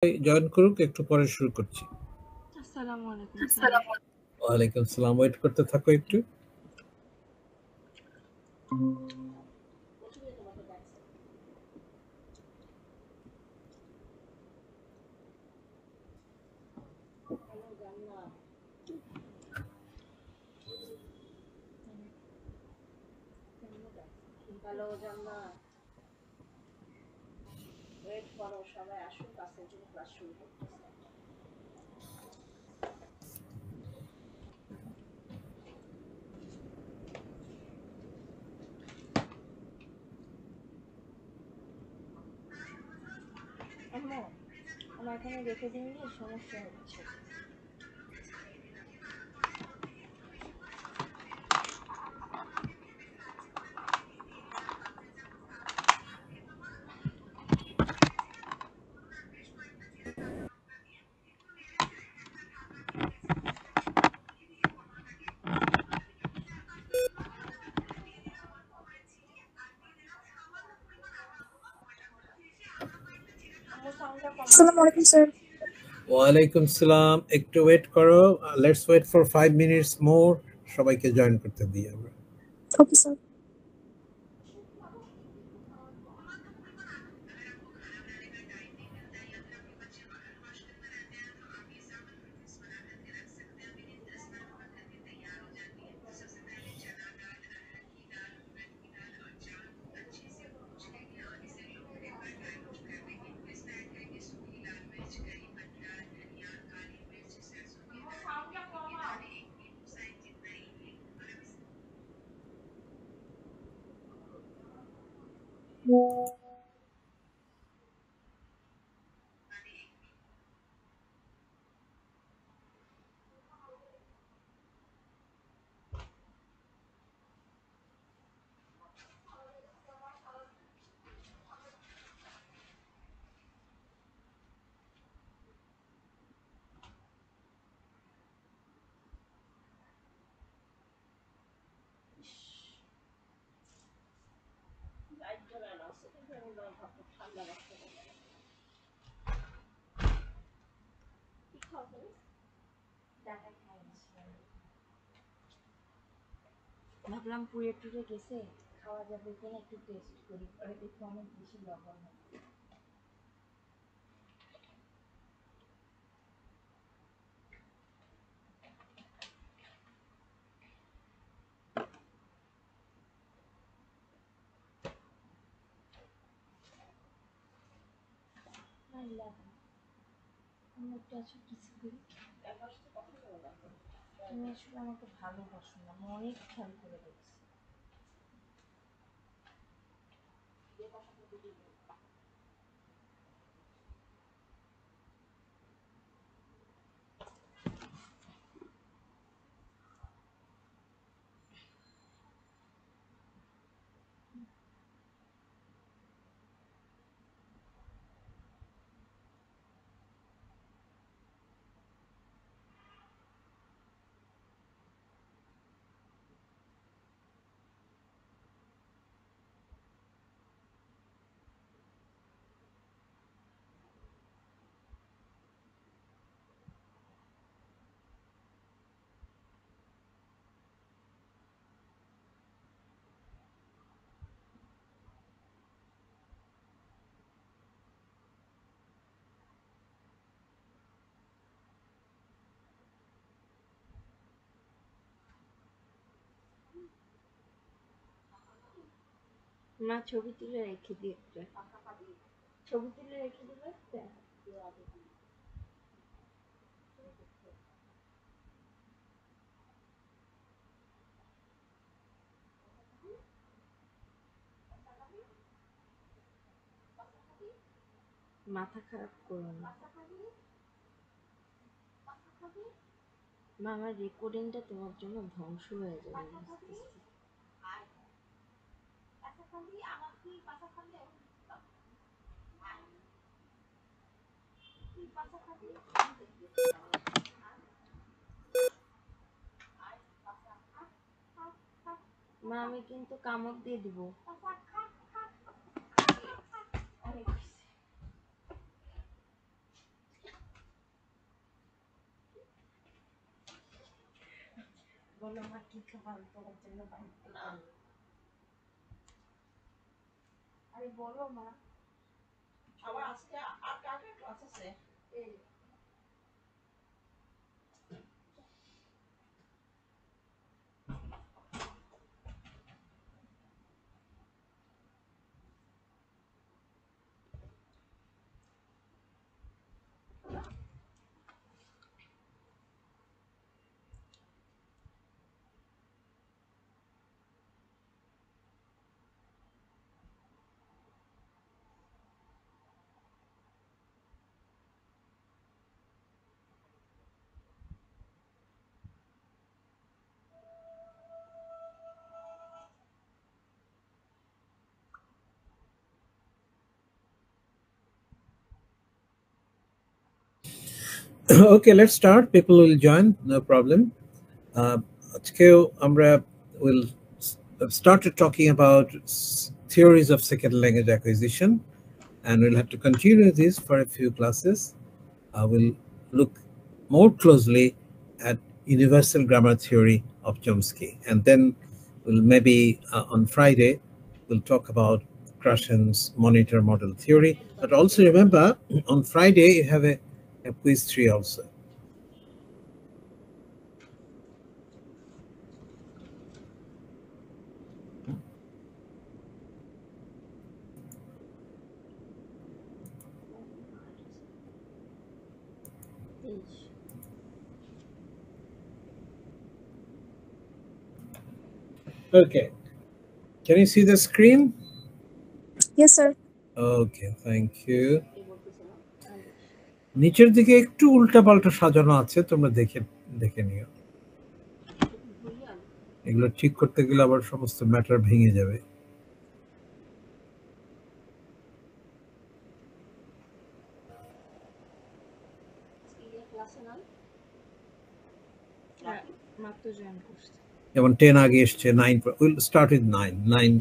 Join করুক, একটু পরে শুরু করছি। আসসালামু আলাইকুম স্যার। ওয়ালাইকুম সালাম। ওয়েট করতে থাকো একটু। হ্যালো জান্নাত, ওয়েট করো, সবাই আসুক, আজকের জন্য ক্লাস শুরু করতেছে। আম্মু, আমার এখানে রেখে দিন, সমস্যা হচ্ছে। আসসালামু আলাইকুম স্যার। ওয়ালাইকুম সালাম। একটু ওয়েট করো। লেটস ওয়েট ফর 5 মিনিটস মোর। সবাইকে জয়েন করতে দিই আমরা। Okay sir. ভাবলাম পুড়ে টুড়ে গেছে, খাওয়া যাবে কিনা একটু টেস্ট করি, পরে দেখি অনেক বেশি লবণ হয়। আমি একটু আছো কিছু করি, তুমি আসলে আমাকে ভালোবাসো না, আমি অনেক খেয়াল করে দেখছি। মা ছবি তুলে রেখে দিয়ে ছবি তুলে রেখে দিবে একটা। মাথা খারাপ করো না মা, আমার রেকর্ডিংটা তোমার জন্য ধ্বংস হয়ে যাবে বুঝতেছি। মা, আমি কিন্তু কামড় দিয়ে দিব। বলো মা কি খাবার তোমার জন্য বানাতে আরে বলো মা আবার আজকে আর কার ক্লাস আছে এই Okay, let's start. People will join, no problem. Aজকেও আমরা will started talking about theories of second language acquisition, and we'll have to continue this for a few classes. We'll look more closely at universal grammar theory of Chomsky, and then we'll maybe on Friday we'll talk about Krashen's monitor model theory. But also remember, on Friday you have a quiz 3 also. Okay. Can you see the screen? Yes, sir. Okay, thank you. নিচের দিকে একটু উল্টাপাল্টা সাজানো আছে, তোমরা দেখে নিও। এগুলো ঠিক করতে গেলে আবার সমস্ত ম্যাটার ভেঙে যাবে। যেমন 10 আগে এসছে, 9 will start with 9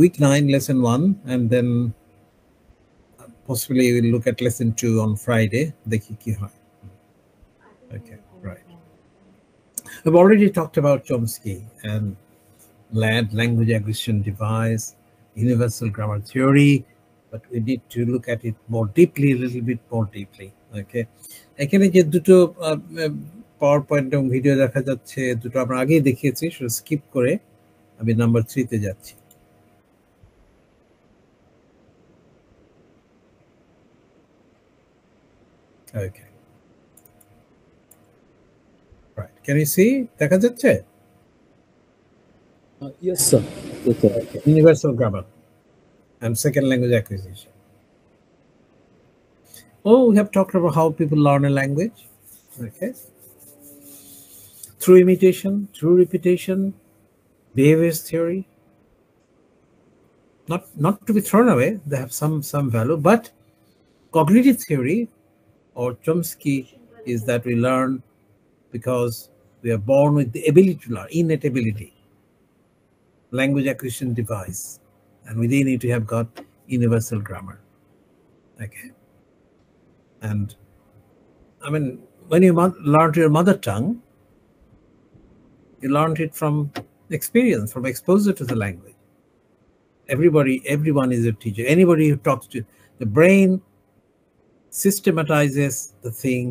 week 9 lesson 1, and then possibly we'll look at lesson 2 on Friday. দেখি কি হয়। Okay, right. We've already talked about Chomsky and LAD, language acquisition device, universal grammar theory, but we need to look at it more deeply, a little bit more deeply. Okay, এখানে যে দুটো power point এবং video দেখা যাচ্ছে, দুটো আমরা আগেই দেখিয়েছি, সেটা স্কিপ করে আমি নাম্বার 3 তে যাচ্ছি। Okay. Right. Can you see? দেখা যাচ্ছে? Yes, sir. Yes, sir. Okay. Universal grammar and second language acquisition. Oh, we have talked about how people learn a language. Okay. Through imitation, through repetition, behaviors theory. Not to be thrown away, they have some value, but cognitive theory or Chomsky is that we learn because we are born with the ability to learn, innate ability, language acquisition device, and within it we have got universal grammar. Okay. And I mean, when you learn your mother tongue, you learned it from experience, from exposure to the language. Everyone is a teacher. Anybody who talks to the brain systematizes the thing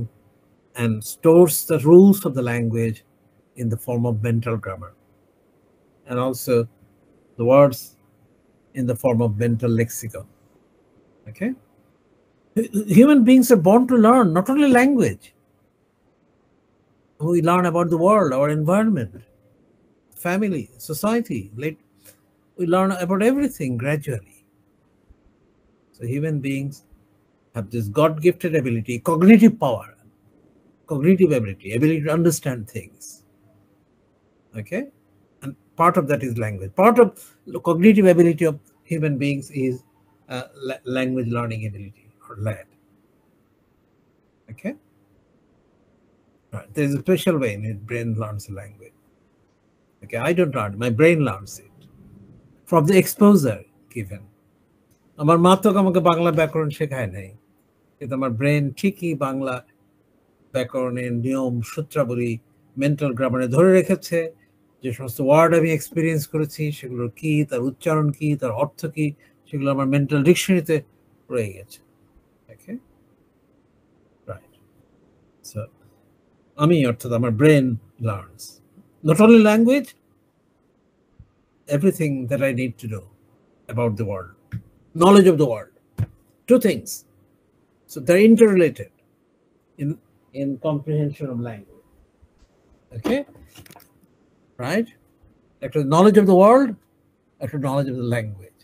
and stores the rules of the language in the form of mental grammar, and also the words in the form of mental lexicon. Okay, human beings are born to learn, not only language. We learn about the world, our environment, family, society. We learn about everything gradually. So human beings have this God-gifted ability, cognitive power, cognitive ability to understand things. Okay, and part of that is language. Part of the cognitive ability of human beings is language learning ability, or LAD. Okay, right. There's a special way in which brain learns a language. Okay, I don't learn; my brain learns it from the exposure given. আমার মা তো আমাকে বাংলা ব্যাকরণ শেখায় নাই, কিন্তু আমার brain ঠিকই বাংলা ব্যাকরণের নিয়ম সূত্রাবলী মেন্টাল গ্রামারে ধরে রেখেছে, যে সমস্ত ওয়ার্ড আমি এক্সপিরিয়েন্স করেছি সেগুলোর কি, তার উচ্চারণ কি, তার অর্থ কি, সেগুলো আমার মেন্টাল ডিকশনারিতে রয়ে গেছে। ওকে, রাইট। সো আমি, অর্থাৎ আমার brain learns not only language, everything that I need to know about the world, knowledge of the world, two things. So they're interrelated in comprehension of language. Okay, right? একটা knowledge of the world, একটা knowledge of the language.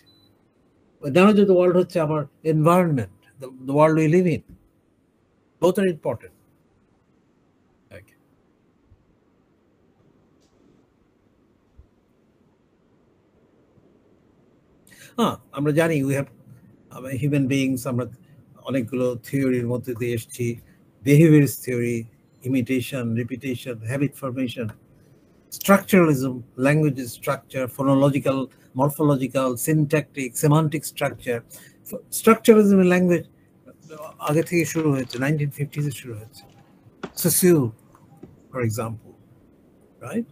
But knowledge of the world হচ্ছে আমার environment, the world we live in. Both are important. Okay. আমরা জানি we have human beings, আমরা অনেকগুলো থিওরির মধ্যে দিয়ে এসেছি, behaviorist theory, imitation, repetition, habit formation, structuralism, language structure, phonological, morphological, syntactic, semantic structure. Structuralism in language আগে থেকে শুরু হয়েছে, 1950s এ শুরু হয়েছে। Saussure, for example, right?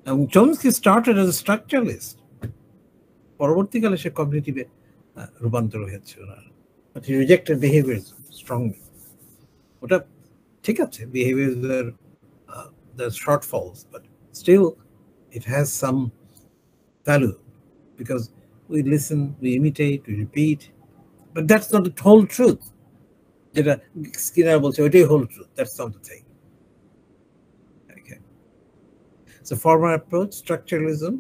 And Chomsky started as a structuralist. পরবর্তীকালে সে কগনিটিভে রূপান্তর হয়েছে ওনার, but he rejected behaviorism strongly. ওটা ঠিক আছে, behaviors are the shortfalls, but still it has some value because we listen, we imitate, we repeat, but that's not the whole truth. যেটা Skinner বলছে ওইটাই whole truth, that's not the thing. Okay, so former approach, structuralism,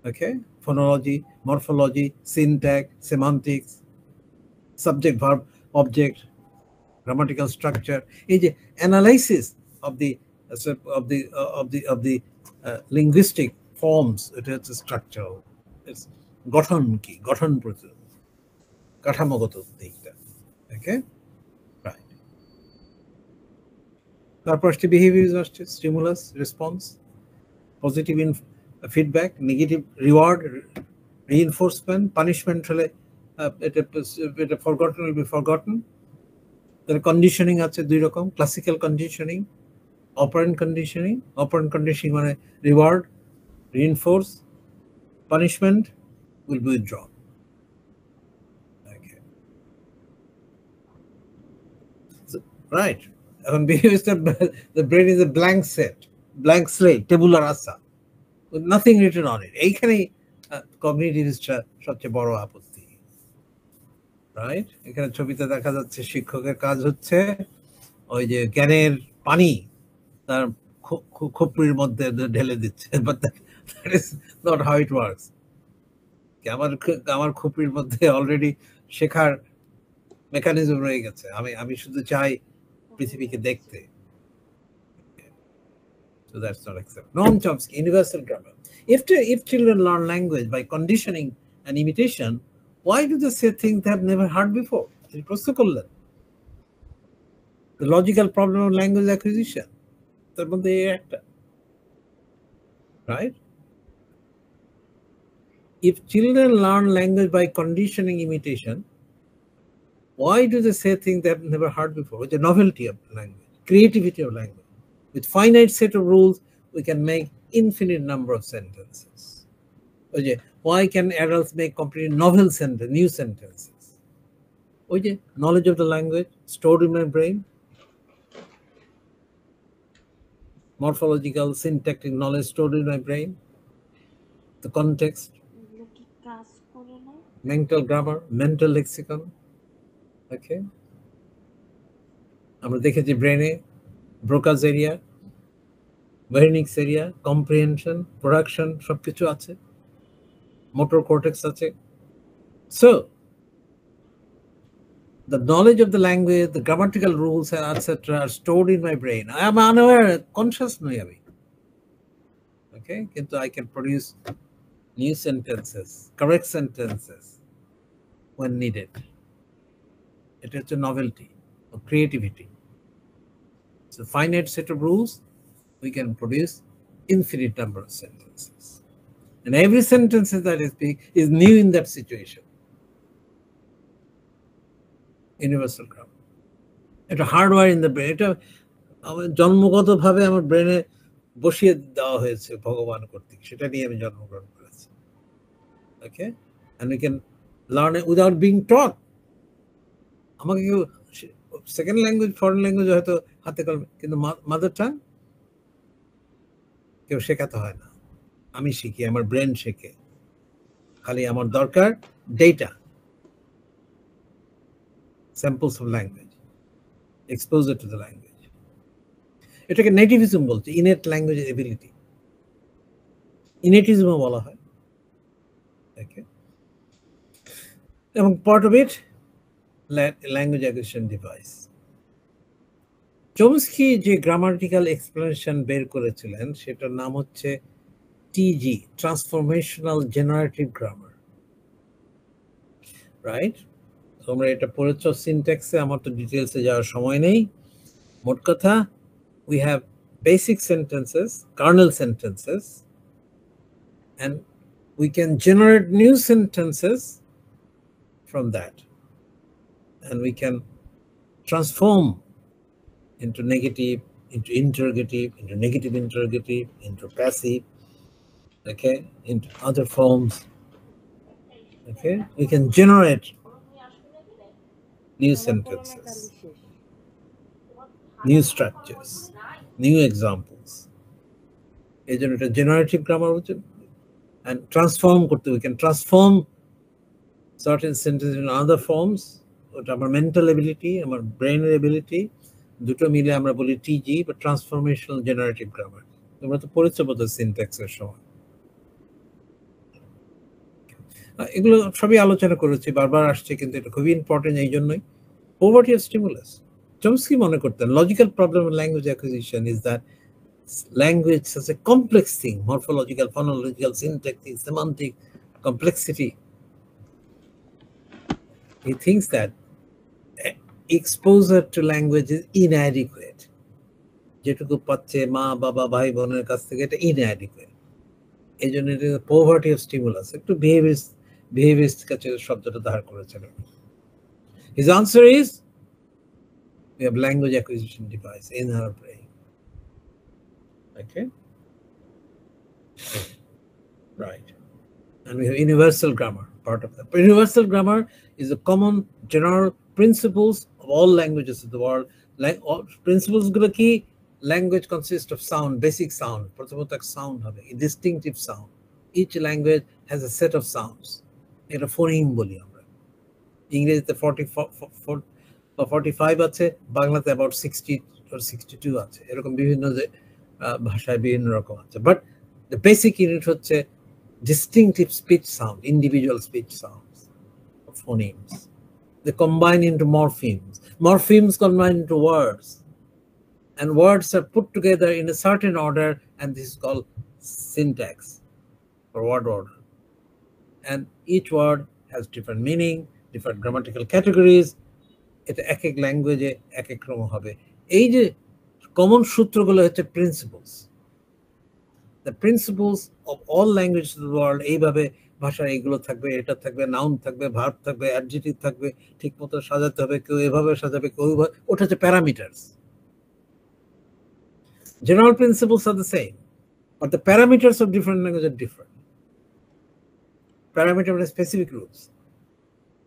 okay, phonology, morphology, syntax, semantics, subject, verb, object, grammatical structure, এই যে analysis of the linguistic forms, এটা হচ্ছে structural. It's গঠন কি, গঠন প্রচুর, কাঠামোগত দিকটা। Okay, right. তারপর আসছে behaviors, আসছে stimulus, response, positive feedback, negative reward, reinforcement, punishment হলে এটা forgotten will be forgotten. তার কন্ডিশনিং আছে দুই রকম, classical conditioning, operant conditioning. Operant conditioning মানে reward, reinforce, punishment will be withdrawn. Okay. So, right. এখন the brain is a blank slate, tabula rasa, with nothing written on it. এইখানেই কগনিটিভিস্টরা সবচেয়ে বড় আপত্তি, রাইট? এখানে ছবিতে দেখা যাচ্ছে শিক্ষকের কাজ হচ্ছে ওই যে জ্ঞানের পানি তার খুপড়ির মধ্যে ঢেলে দিচ্ছে, but that is not how it works. আমার খুপড়ির মধ্যে অলরেডি শেখার মেকানিজম রয়ে গেছে, আমি শুধু চাই পৃথিবীকে দেখতে। So that's not acceptable. Noam Chomsky, universal grammar. If children learn language by conditioning and imitation, why do they say things they have never heard before? প্রশ্ন করলেন। The logical problem of language acquisition, তার মধ্যে একটা, right? If children learn language by conditioning imitation, why do they say things they have never heard before? With the novelty of language, creativity of language. With finite set of rules, we can make infinite number of sentences. Why can adults make completely novel sentences, new sentences? Knowledge of the language stored in my brain, morphological, syntactic knowledge stored in my brain, the context, mental grammar, mental lexicon. Okay, আমরা দেখেছি ব্রেনে Broca's area, ভেরিনিক্স area, comprehension, production সবকিছু আছে, motor cortex আছে। So the knowledge of the language, the grammatical rules and etc. are stored in my brain. I am unaware, conscious নই আমি, okay, কিন্তু I can produce new sentences, correct sentences when needed. It is a novelty of creativity. So finite set of rules, we can produce infinite number of sentences, and every sentence that I speak is new in that situation. Universal grammar. It's a hardware in the brain. আমার জন্মগতভাবে আমার ব্রেনে বসিয়ে দেওয়া হয়েছে ভগবান কর্তৃক, সেটা নিয়ে আমি জন্মগ্রহণ করেছি। ওকে, and we can learn it without being taught. আমাকে কেউ সেকেন্ড ল্যাঙ্গুয়েজ, ফরেন ল্যাঙ্গুয়েজ হয়তো হাতে কলমে, কিন্তু মাদার টাং কেউ শেখাতে হয় না, আমি শিখি, আমার ব্রেন শেখে। খালি আমার দরকার data, samples of language, exposure to the language. এটাকে নেটিভিজম বলছে, ইনেট ল্যাঙ্গুয়েজ এবিলিটি, ইনেটিজমও বলা হয়। ওকে, এবং part of it language acquisition device. Chomsky যে গ্রামাটিক্যাল এক্সপ্লেনেশন বের করেছিলেন সেটার নাম হচ্ছে টিজি, ট্রান্সফরমেশনাল জেনারেটিভ গ্রামার, রাইট? তোমরা এটা পড়েছ সিনট্যাক্সে, আমার তো ডিটেলসে যাওয়ার সময় নেই। মোট কথা, we have basic sentences, kernel sentences, and we can generate new sentences from that, and we can transform into negative, into interrogative, into negative interrogative, into passive, okay, into other forms. Okay, we can generate new sentences, new structures, new examples. এই জন্য এটা generative grammar হচ্ছে। and transform করতে, we can transform certain sentences in other forms. ওটা আমার mental ability, আমার ব্রেনের ability, দুটো মিলে আমরা বলি টিজি বা ট্রান্সফরমেশনাল জেনারেটিভ গ্রামার। তোমরা তো পড়েছো বোধহয় সিনট্যাক্সের সময়। এগুলো সবই আলোচনা করেছি, বারবার আসছে, কিন্তু এটা খুবই ইম্পর্টেন্ট এই জন্যই। Poverty of stimulus. চমস্কি মনে করতেন logical problem of language acquisition is that language is a complex thing, morphological, phonological, syntactic, semantic complexity. He thinks that exposure to language is inadequate. যেটুকু পাচ্ছে মা বাবা ভাই বোনের কাছ থেকে, এটা inadequate. এই জন্য এটা poverty of stimulus, একটু behaviorist কাছে শব্দটা ধার করেছেন। His answer is we have language acquisition device in our brain. Okay, right, and we have universal grammar, part of that. But universal grammar is the common general principles of all languages of the world. Like all principles gulo ki, language consists of sound, basic sound, প্রথমত sound হবে, a distinctive sound. Each language has a set of sounds. এটা ফোনেম বলি আমরা। ইংরেজিতে 45 আছে, বাংলাতে about 60 or 62 আছে, এরকম বিভিন্ন যে ভাষায় বিভিন্ন রকম আছে। বাট দ্য বেসিক ইউনিট হচ্ছে distinctive speech sound, individual speech sounds, phonemes. They combine into morphemes. Morphemes combine into words, and words are put together in a certain order, and this is called syntax or word order. And each word has different meaning, different grammatical categories. এটা এক এক ল্যাঙ্গুয়েজে এক এক রকম হবে। এই যে কমন সূত্রগুলো হচ্ছে principles, the principles of all language of the world. এইভাবে ভাষার এইগুলো থাকবে, এটা থাকবে, নাউন থাকবে, ভার্ব থাকবে, অ্যাডজেক্টিভ থাকবে, ঠিক মতো সাজাতে হবে, কেউ এভাবে সাজাবে, কেউ ওইভাবে, ওটা হচ্ছে parameters. General principles are the same, but the parameters of different language are different. Parameter মানে স্পেসিফিক রুলস।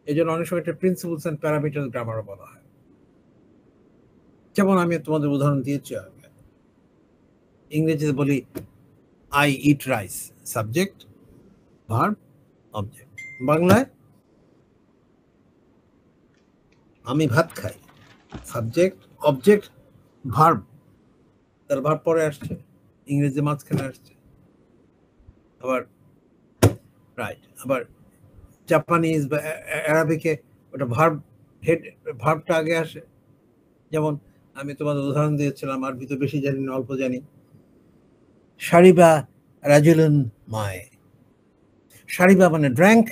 এই জন্য অনেক সময় এটা প্রিন্সিপলস অ্যান্ড প্যারামিটার গ্রামারও বলা হয়। যেমন আমি তোমাদের উদাহরণ দিয়েছি, ইংরেজিতে বলি I eat rice, subject, verb, object. বাংলায় আমি ভাত খাই, সাবজেক্ট, অবজেক্ট, ভার্ব। তার ভার্ব পরে আসছে, ইংরেজি মাঝখানে আসছে। আবার রাইট, আবার জাপানিজ বা অ্যারাবিকে ওটা ভার্ব, হেড ভার্বটা আগে আসে। যেমন আমি তোমাদের উদাহরণ দিয়েছিলাম, আরবি তো বেশি জানি না, অল্প জানি। শারিবা রাজুলুন মায়ে, শারিবা মানে ড্র্যাঙ্ক,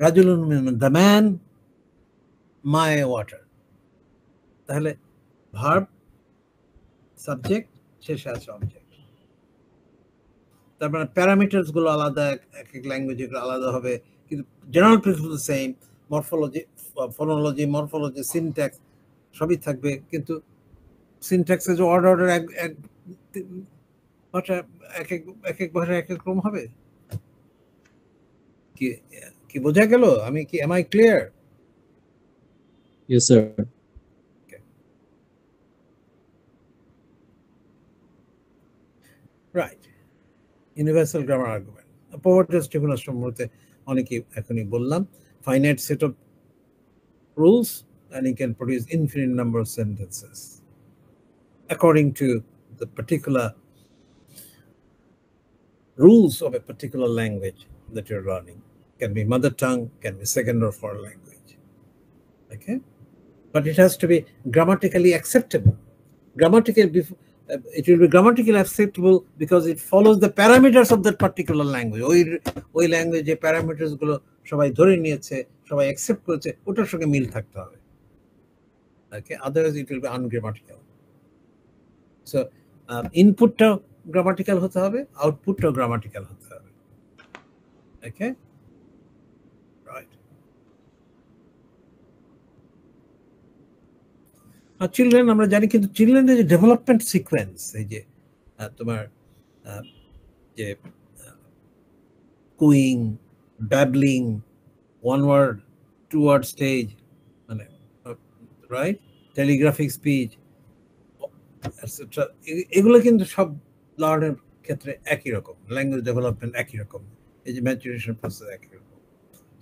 রাজুলুন দ্য ম্যান, মায়ে ওয়াটার। তাহলে ভার্ব, সাবজেক্ট, শেষে আছে অবজেক্ট। তার মানে প্যারামিটার্স গুলো আলাদা, এক এক ল্যাঙ্গুয়েজ আলাদা হবে, কিন্তু general principle same. Morphology, phonology, morphology, syntax সবই থাকবে, কিন্তু সিনট্যাক্সে যে অর্ডার এক ভাষা এক এক ভাষা এক এক রকম হবে। কি কি বোঝা গেল? আমি কি am I clear? Yes, sir. Right, universal grammar argument. পরবর্তী স্টিফেনাস সম্পর্কে অনেকেই এখনই বললাম। Finite set of rules and you can produce infinite number of sentences according to the particular rules of a particular language that you're learning. Can be mother tongue, can be second or foreign language. Okay, but it has to be grammatically acceptable. It will be grammatically acceptable because it follows the parameters of that particular language. ওই ল্যাঙ্গুয়েজে parameters গুলো সবাই ধরে নিয়েছে, সবাই accept করেছে, ওটার সঙ্গে মিল থাকতে হবে। Okay, otherwise it will be ungrammatical. So ইনপুটটাও গ্রামাটিক্যাল হতে হবে, আউটপুটটাও গ্রামাটিক্যাল হতে হবে। Okay, right. আর চিলড্রেন আমরা জানি, কিন্তু চিলড্রেনের যে ডেভেলপমেন্ট সিকোয়েন্স, এই যে তোমার যে cooing, babbling, one word, two word stage, মানে রাইট, টেলিগ্রাফিক স্পিচ, এগুলো কিন্তু সব লার্নের ক্ষেত্রে একই রকম, ল্যাঙ্গুয়েজ ডেভেলপমেন্ট একই রকম, এই যে ম্যাচুরেশন প্রসেস একই রকম,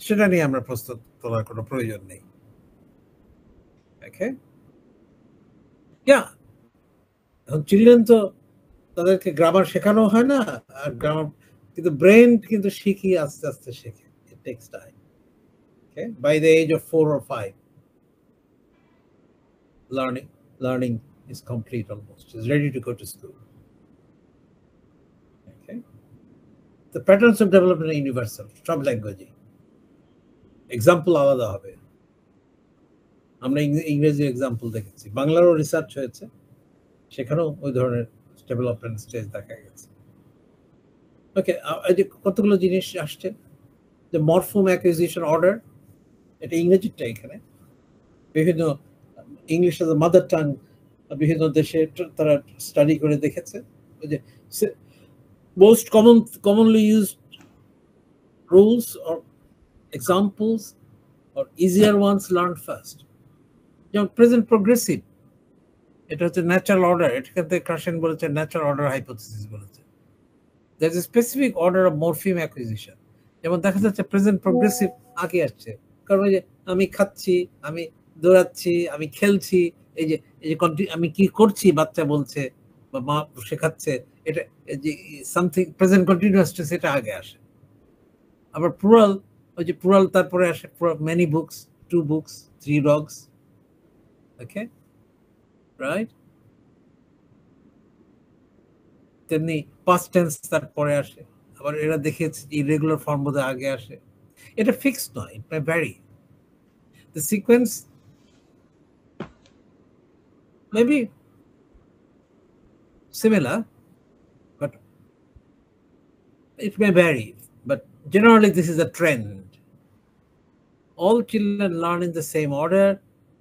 সেটা নিয়ে আমরা প্রস্তুত তোলার কোনো প্রয়োজন নেই। ওকে, এখন চিলড্রেন তো তাদেরকে গ্রামার শেখানো হয় না, আর গ্রামার কিন্তু ব্রেন কিন্তু শিখি আস্তে আস্তে শেখে। It takes time. Okay, by the age of 4 or 5, learning is complete almost. Is ready to go to school. Okay, the patterns of development are universal. সব ল্যাঙ্গুয়েজে এক্সাম্পল আলাদা হবে। আমরা ইংরেজি এক্সাম্পল দেখেছি, বাংলারও রিসার্চ হয়েছে, সেখানেও ওই ধরনের ডেভেলপমেন্ট স্টেজ দেখা গেছে। ওকে, এই যে কতগুলো জিনিস আসছে, যে মরফোম অ্যাকুইজিশন অর্ডার, এটা ইংরেজিটা এখানে বিভিন্ন ইংলিশ এজ মাদার টাং বিভিন্ন দেশে তারা স্টাডি করে দেখেছে, ওই যে most commonly used rules or examples or easier ones learned first. যেমন প্রেজেন্ট প্রগ্রেসিভ, এটা হচ্ছে ন্যাচারাল অর্ডার, এটাকে কার্সেন বলেছে ন্যাচারাল অর্ডার হাইপোথিসিস বলেছে। There is a specific order of morpheme acquisition. যেমন দেখা যাচ্ছে প্রেজেন্ট প্রগ্রেসিভ আগে আসছে, কারণ ওই যে আমি খাচ্ছি, আমি দৌড়াচ্ছি, আমি খেলছি, এই যে আমি কি করছি বাচ্চা বলছে বা মা শেখাচ্ছে, এটা যে সামথিং প্রেজেন্ট কন্টিনিউয়াস সেটা আগে আসে। আবার প্লুরাল, ওই যে প্লুরাল তারপরে আসে many books, 2 books, 3 dogs. Okay, right? তেমনি পাস্ট টেন্স তারপরে আসে, আবার এরা দেখেছে ইরেগুলার ফর্ম বোধহয় আগে আসে। এটা ফিক্সড নয়, it may vary. The sequence may be similar, but it may vary. But generally, this is a trend. All children learn in the same order,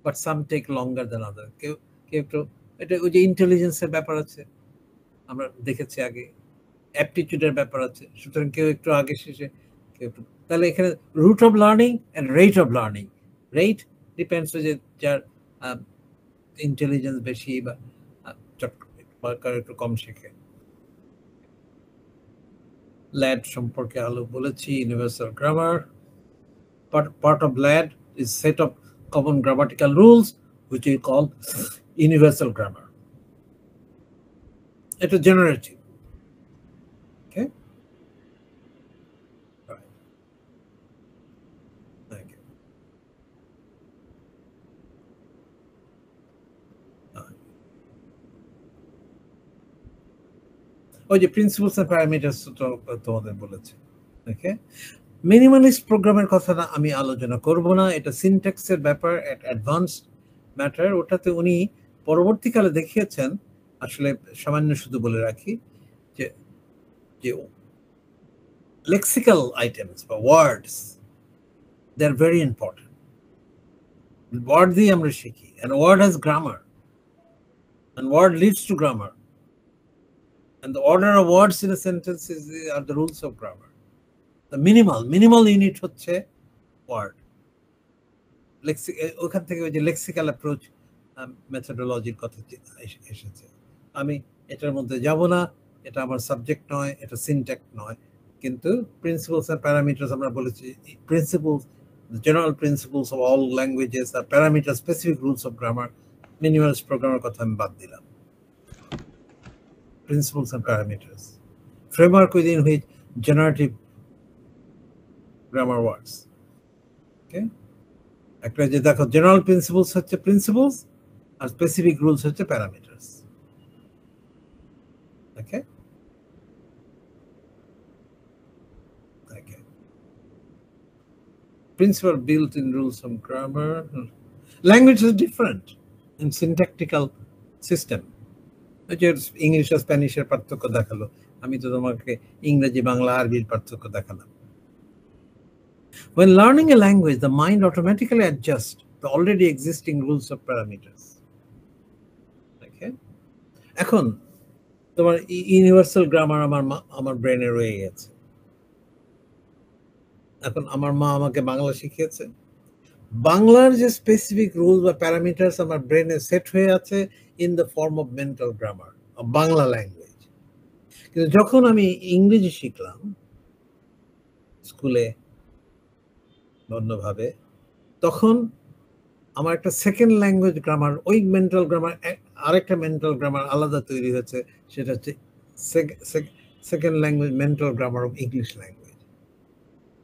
but some take longer than others. কেউ একটু, এটা ওই যে ইন্টেলিজেন্সের ব্যাপার আছে, আমরা দেখেছি আগে, অ্যাপটিটিউডের ব্যাপার আছে, সুতরাং কেউ একটু আগে শেষে, কেউ একটু, তাহলে এখানে root of learning and rate of learning. Rate depends যে যার ইন্টেলিজেন্স বেশি বা একটু কম শেখে। ল্যাড সম্পর্কে আলো বলেছি, universal grammar. Part of LAD is set of common grammatical rules which we call universal grammar. It's a generative. Okay? Right. Thank you. ওই যে প্রিন্সিপালস এন্ড প্যারামিটারস তোমাদের বলেছে। ওকে, মিনিমালিস্ট প্রোগ্রামের কথা না আমি আলোচনা করব না, এটা সিনট্যাক্সের ব্যাপার, অ্যাডভান্সড ম্যাটার। ওটাতে উনি পরবর্তীকালে দেখিয়েছেন, আসলে সামান্য শুধু বলে রাখি যে লেক্সিক্যাল আইটেমস বা words, they are very important. Word দিয়ে আমরা শিখি, and word has grammar. And word leads to grammar. And the order of words in a sentence are the rules of grammar. The minimal unit হচ্ছে word. ওখান থেকে ওই যে lexical approach মেথোডোলজির কথা এসেছে। আমি এটার মধ্যে যাব না, এটা আমার সাবজেক্ট নয়, এটা সিনট্যাক্স নয়, কিন্তু প্রিন্সিপলস এন্ড প্যারামিটারস আমরা বলেছি principles, the general principles of all languages, the parameter specific rules of grammar, minimalist programmer কথা আমি বাদ দিলাম। Principles and parameters, framework within which generative grammar works. Okay, একটা যে দেখো জেনারেল প্রিন্সিপলস হচ্ছে প্রিন্সিপলস আর স্পেসিফিক রুলস হচ্ছে parameters. Okay, principle built in rules of grammar. Language is different in syntactical system. English আর স্প্যানিশের পার্থক্য দেখালো, আমি তো তোমাকে ইংরেজি বাংলা আরবির পার্থক্য দেখালাম। When learning a language, the mind automatically adjusts the already existing rules of parameters. Okay? এখন তোমার ইউনিভার্সাল গ্রামার আমার ব্রেনে রয়ে গেছে। এখন আমার মা আমাকে বাংলা শিখিয়েছে, বাংলার যে স্পেসিফিক রুল বা প্যারামিটারস আমার ব্রেনে সেট হয়ে আছে in the form of mental grammar of Bangla language. কিন্তু যখন আমি ইংরেজি শিখলাম স্কুলে অন্যভাবে, তখন আমার একটা সেকেন্ড ল্যাঙ্গুয়েজ গ্রামার, ওই মেন্টাল গ্রামার আরেকটা মেন্টাল গ্রামার আলাদা তৈরি হয়েছে, সেটা হচ্ছে second language mental grammar of English language.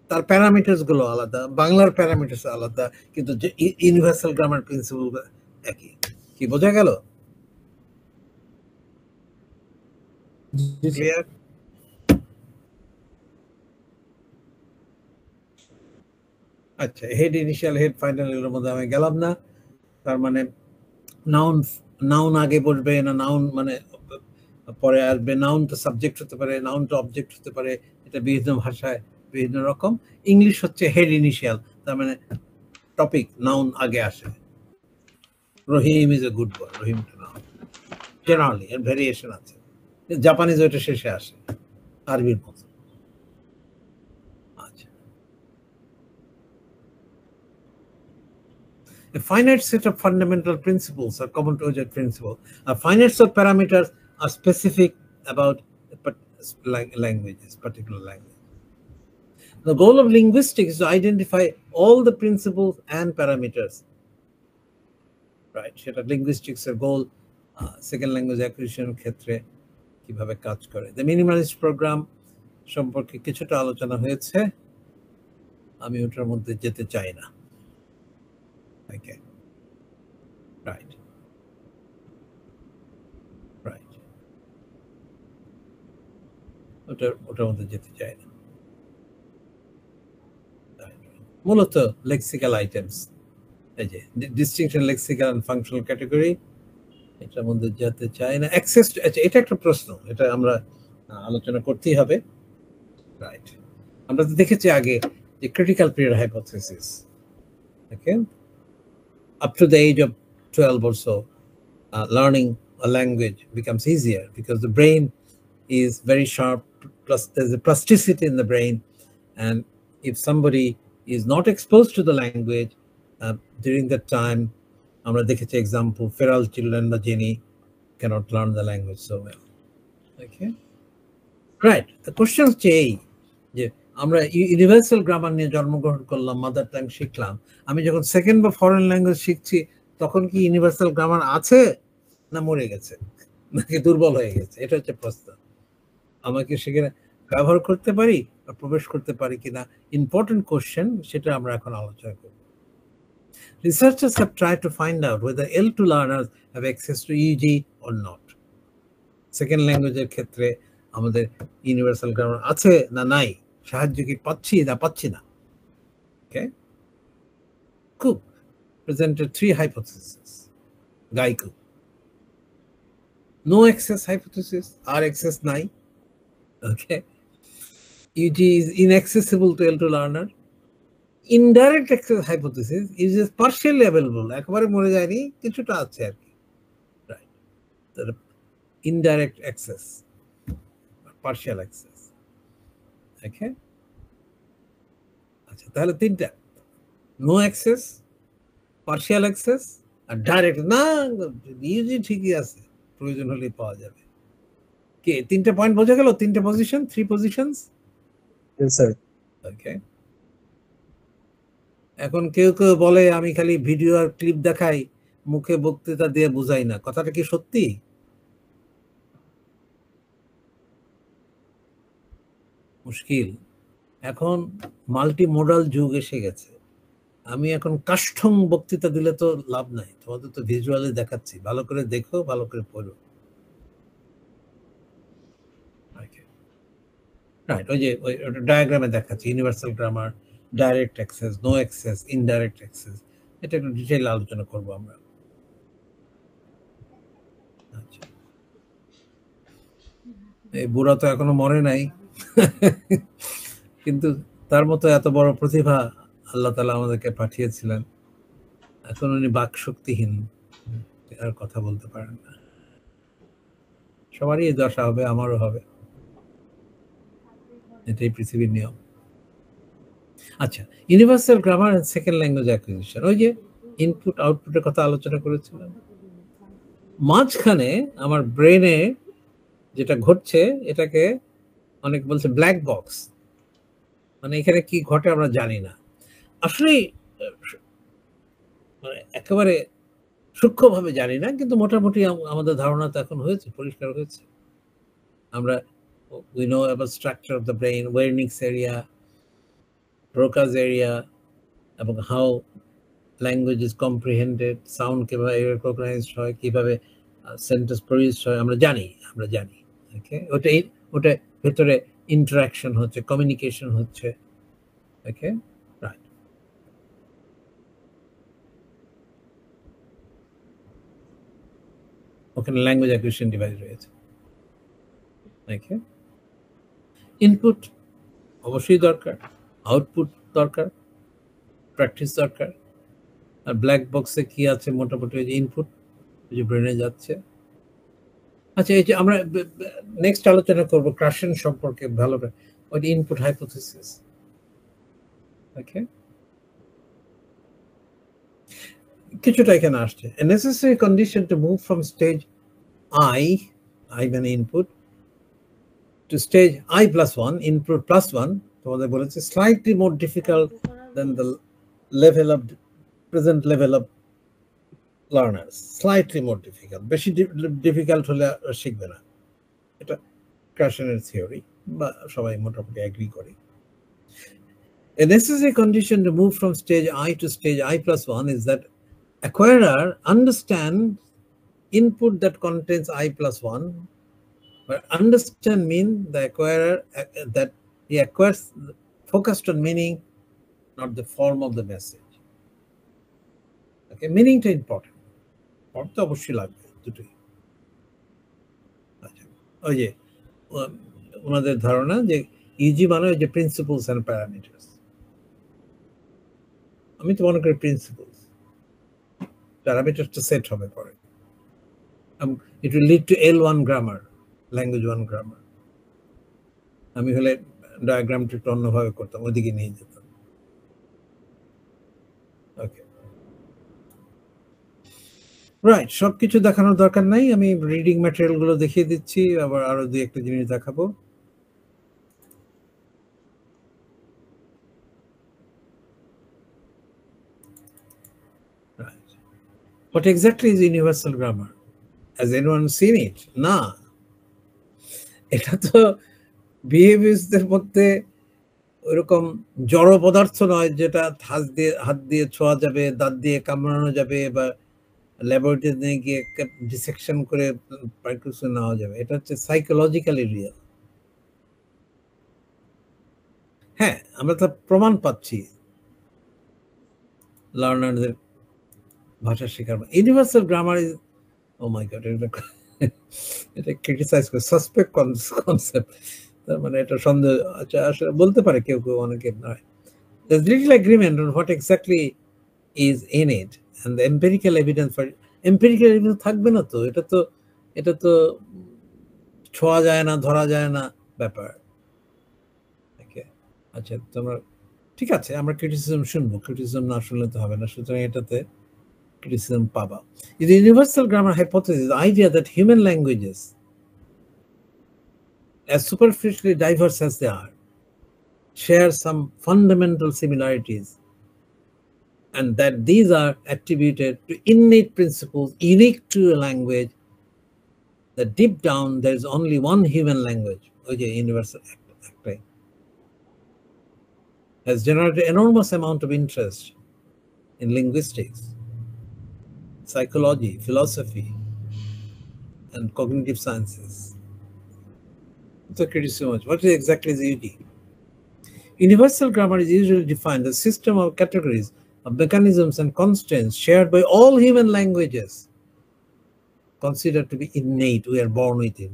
তার প্যারামিটার্স গুলো আলাদা, বাংলার প্যারামিটার্স আলাদা, কিন্তু যে ইউনিভার্সাল গ্রামার প্রিন্সিপল একই। কি বোঝা গেল? ক্লিয়ার? আচ্ছা, হেড ইনিশিয়াল হেড ফাইনাল এর মধ্যে আমি গেলাম না। তার মানে নাউন আগে বসবে না, নাউন মানে পরে আসবে, নাউন তো সাবজেক্ট হতে পারে, নাউন তো অবজেক্ট হতে পারে, এটা বিভিন্ন ভাষায় বিভিন্ন রকম। ইংলিশ হচ্ছে হেড ইনিশিয়াল, তার মানে টপিক নাউন আগে আসে। Rahim is a good boy, রহিমটা নাউন জেনারেলি, এর ভেরিয়েশন আছে। জাপানিজ ওইটা শেষে আসে আরবির মতো। আচ্ছা, a finite set of fundamental principles are common to object principle. A finite set of parameters are specific about languages, particular language. The goal of linguistics is to identify all the principles and parameters. Right? সেটা linguistics এর goal, second language acquisition ক্ষেত্রে কিভাবে কাজ করে। The minimalist program সম্পর্কে কিছুটা আলোচনা হয়েছে, আমি ওটার মধ্যে যেতে চাই না। Okay. Right. Right. ওটার মধ্যে যেতে চাই না। মূলত লেক্সিক্যাল আইটেমস, এই যে distinction lexical and functional category, এটার মধ্যে যেতে চাই না। অ্যাক্সেস, আচ্ছা এটা একটা প্রশ্ন, এটা আমরা আলোচনা করতেই হবে। রাইট, আমরা তো দেখেছি আগে যে critical period hypothesis, okay, up to the age of 12 or so, learning a language becomes easier because the brain is very sharp, plus there's a plasticity in the brain, and if somebody is not exposed to the language during that time, আমরা দেখেছি example, feral children বা Jenny cannot learn the language so well. Okay, right. The question হচ্ছে এই যে আমরা universal grammar নিয়ে জন্মগ্রহণ করলাম, মাদার টাং শিখলাম, আমি যখন সেকেন্ড বা ফরেন ল্যাঙ্গুয়েজ শিখছি তখন কি ইউনিভার্সাল গ্রামার আছে না মরে গেছে নাকি দুর্বল হয়ে গেছে? এটা হচ্ছে প্রশ্ন। আমাকে সেখানে ব্যবহার করতে পারি বা প্রবেশ করতে পারি কিনা, ইম্পর্টেন্ট কোশ্চেন, সেটা আমরা এখন আলোচনা করব। Researchers have tried to find out whether L2 learners have access to EG or not. Second ল্যাঙ্গুয়েজের ক্ষেত্রে আমাদের ইউনিভার্সাল গ্রামার আছে না নাই, সাহায্য কি পাচ্ছি না পাচ্ছি না। Okay, Cook presented 3 hypotheses. Guy Cook, no access hypothesis, R access নাই, okay, EG is inaccessible to L2 learner. Indirect access hypothesis is partially available, একবারে মরে যায়নি, কিছুটা আছে আর কি। Right. indirect access, partial access. Okay, আচ্ছা তাহলে তিনটা, নো অ্যাক্সেস, পার্শিয়াল অ্যাক্সেস আর ডাইরেক্ট না ইউজি ঠিকই আছে, প্রয়োজন হলেই পাওয়া যাবে। কি তিনটা পয়েন্ট বোঝা গেল? তিনটা পজিশন, 3 পজিশনস। Yes, sir. ওকে, এখন কেউ কেউ বলে আমি খালি ভিডিও আর ক্লিপ দেখাই, মুখে বক্তৃতা দিয়ে বুঝাই না, কথাটা কি সত্যি? মুশকিল। এখন মাল্টি মোডাল যুগ এসে গেছে। আমি এখন কাষ্ঠং বক্তৃতা দিলে তো লাভ নাই, তোমাদের তো ভিজুয়ালি দেখাচ্ছি, ভালো করে দেখো, ভালো করে পড়ো। রাইট, ওই যে ওই ডায়াগ্রামে দেখাচ্ছি universal grammar, direct access, no access, indirect access, এটা একটু ডিটেইল আলোচনা করবো আমরা। আচ্ছা, এই বুড়া তো এখনো মরে নাই, কিন্তু তার মতো এত বড় প্রতিভা আল্লাহ তাআলা আমাদেরকে পাঠিয়েছিলেন, এখন উনি বাক শক্তিহীন, আর কথা বলতে পারেন না। সবারই এই দশা হবে, আমারও হবে, এটাই পৃথিবীর নিয়ম। আচ্ছা, universal grammar and second language acquisition, ওই যে ইনপুট আউটপুটের কথা আলোচনা করেছিলাম, মাঝখানে আমার ব্রেনে যেটা ঘটছে এটাকে অনেক বলছে ব্ল্যাক বক্স, মানে এখানে কি ঘটে আমরা জানি না। আসলে মানে একেবারে সূক্ষ্মভাবে জানি না, কিন্তু মোটামুটি আমাদের ধারণা তো এখন হয়েছে, পরিষ্কার হয়েছে। আমরা we know about structure of the brain, Wernicke's area, Broca's area, এবং how language is comprehended, sound কিভাবে recognized হয়, কিভাবে সেন্টেন্স প্রডিউস হয়, আমরা জানি। ওকে, ওটা ভেতরে ইন্টারাকশন হচ্ছে, কমিউনিকেশন হচ্ছে। ওকে, রাইট। ওখানে ল্যাঙ্গুয়েজ অ্যাকুইজিশন ডিভাইস রয়েছে। ওকে, ইনপুট অবশ্যই দরকার, আউটপুট দরকার, প্র্যাকটিস দরকার। আর ব্ল্যাক বক্সে কি আছে? মোটামুটি ওই যে ইনপুট, ওই যে ব্রেনে যাচ্ছে। আচ্ছা, এই যে আমরা নেক্সট আলোচনা করব ক্রাশন সম্পর্কে, ভালো ওই ইনপুট হাইপোথিসিস। ওকে, কিছুটা এখানে আসছে। A necessary condition to move from stage I মানে input, to stage I+1, input +1, তোমাদের বলেছে slightly more difficult than the level of present level of learners, slightly more difficult, বেশি ডিফিকাল্ট হলে শিখবে না, এটা ক্রাশনের থিওরি, বা সবাই মোটামুটি এগ্রি করে। A necessary condition to move from stage I to stage I+1 is that acquirer understand input that contains I+1. But understand mean the acquirer that he acquires focused on meaning, not the form of the message. Okay, meaning to important. অর্থ অবশ্যই লাগবে দুটোই। আচ্ছা, ওই যে ওনাদের ধারণা যে ইজি মানে ওই যে প্রিন্সিপলস এন্ড প্যারামিটার্স। আমি তো মনে করি প্রিন্সিপলস, প্যারামিটারটা সেট হবে পরে। It will lead to L1 grammar, language 1 grammar. আমি হলে ডায়াগ্রামটা একটু অন্যভাবে করতাম, ওইদিকে নিয়ে যেতাম। ওকে, রাইট, সবকিছু দেখানোর দরকার নাই, আমি রিডিং ম্যাটেরিয়াল গুলো দেখিয়ে দিচ্ছি, আবার আরো দুই একটা জিনিস দেখাবো। Right. What exactly is universal grammar? Has anyone seen it? না, এটা তো বিহেভিয়ার্সদের মধ্যে ওইরকম জড় পদার্থ নয় যেটা হাত দিয়ে ছোঁয়া যাবে, দাঁত দিয়ে কামড়ানো যাবে, বা ল্যাবরেটরি নিয়ে গিয়ে ডিসেকশন করে প্রিকশন নেওয়া যাবে। এটা হচ্ছে সাইকোলজিক্যালি রিয়েল। হ্যাঁ, আমরা তো প্রমাণ পাচ্ছি লার্নারদের ভাষা শেখার। Universal grammar is, oh my God, এটা ক্রিটিসাইজ করে সাসপেক্ট কনসেপ্ট, তার মানে এটা সন্দেহ। আচ্ছা, আসলে বলতে পারে কেউ কেউ, অনেকে নয়। There's little agreement on what exactly is in it and the empirical evidence for empirical evidence থাকবে না তো, এটা তো এটা তো ছোঁয়া যায় না, ধরা যায় না ব্যাপার। আচ্ছা, তোমরা ঠিক আছে, আমরা ক্রিটিসিজম শুনবো, ক্রিটিসিজম না শুনলে তো হবে না, সুতরাং এটাতে criticism পাবা. The universal grammar hypothesis, the idea that human languages, as superficially diverse as they are, share some fundamental similarities, and that these are attributed to innate principles unique to a language, that deep down there is only one human language, which is universal acting, has generated enormous amount of interest in linguistics, psychology, philosophy, and cognitive sciences. So criticism. What is exactly the UG? Universal grammar is usually defined as a system of categories, of mechanisms and constraints shared by all human languages, considered to be innate, we are born with it.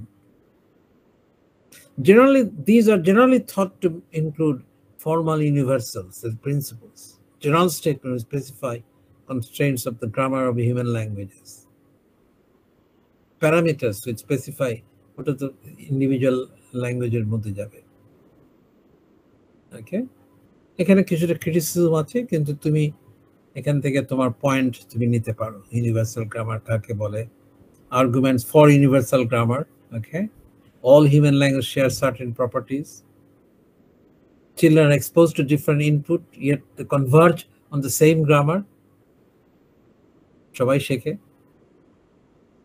Generally, these are generally thought to include formal universals as principles, general statements specify constraints of the grammar of human languages, parameters which specify what are the individual languages মধ্যে যাবে। ওকে, এখানে কিছুটা criticism আছে, কিন্তু তুমি এখান থেকে তোমার পয়েন্ট তুমি নিতে পারো। ইউনিভার্সাল গ্রামার কাকে বলে? Arguments for universal grammar. Okay, all human languages share certain properties. Children are exposed to different input, yet they converge on the same grammar. সবাই শেখে।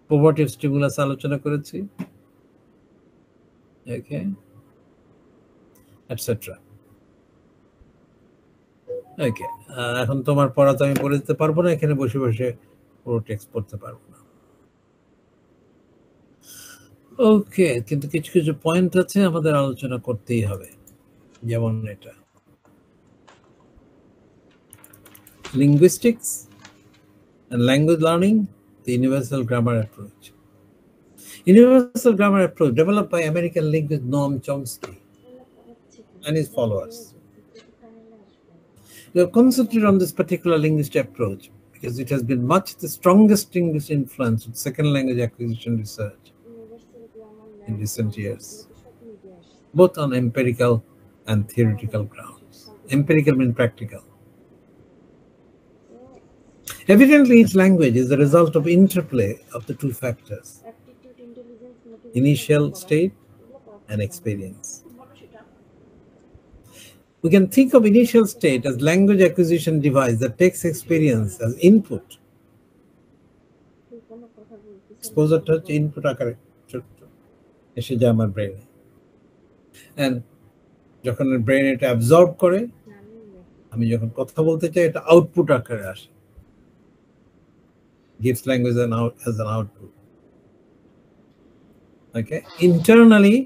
Promotive stimulus আলোচনা করেছি। Okay, etc. ওকে, এখন তোমার পড়া তো আমি পড়ে দিতে পারবো না, এখানে বসে বসে পুরো টেক্সট পড়তে পারবো না। ওকে, কিন্তু কিছু কিছু পয়েন্ট আছে আমাদের আলোচনা করতেই হবে, যেমন এটা linguistics and language learning, the universal grammar approach. Universal grammar approach developed by American linguist Noam Chomsky and his followers. We have concentrated on this particular linguistic approach because it has been much the strongest linguistic influence of second language acquisition research in recent years, both on empirical and theoretical grounds. Empirical means practical. Evidently, each language is the result of interplay of the two factors, initial state and experience. We can think of initial state as language acquisition device that takes experience as input. Exposure to input আকারে এসে যায় আমার ব্রেনে, and যখন brain এটা absorb করে, আমি যখন কথা বলতে চাই এটা আউটপুট আকারে আসে, gives language as an output. Okay, internally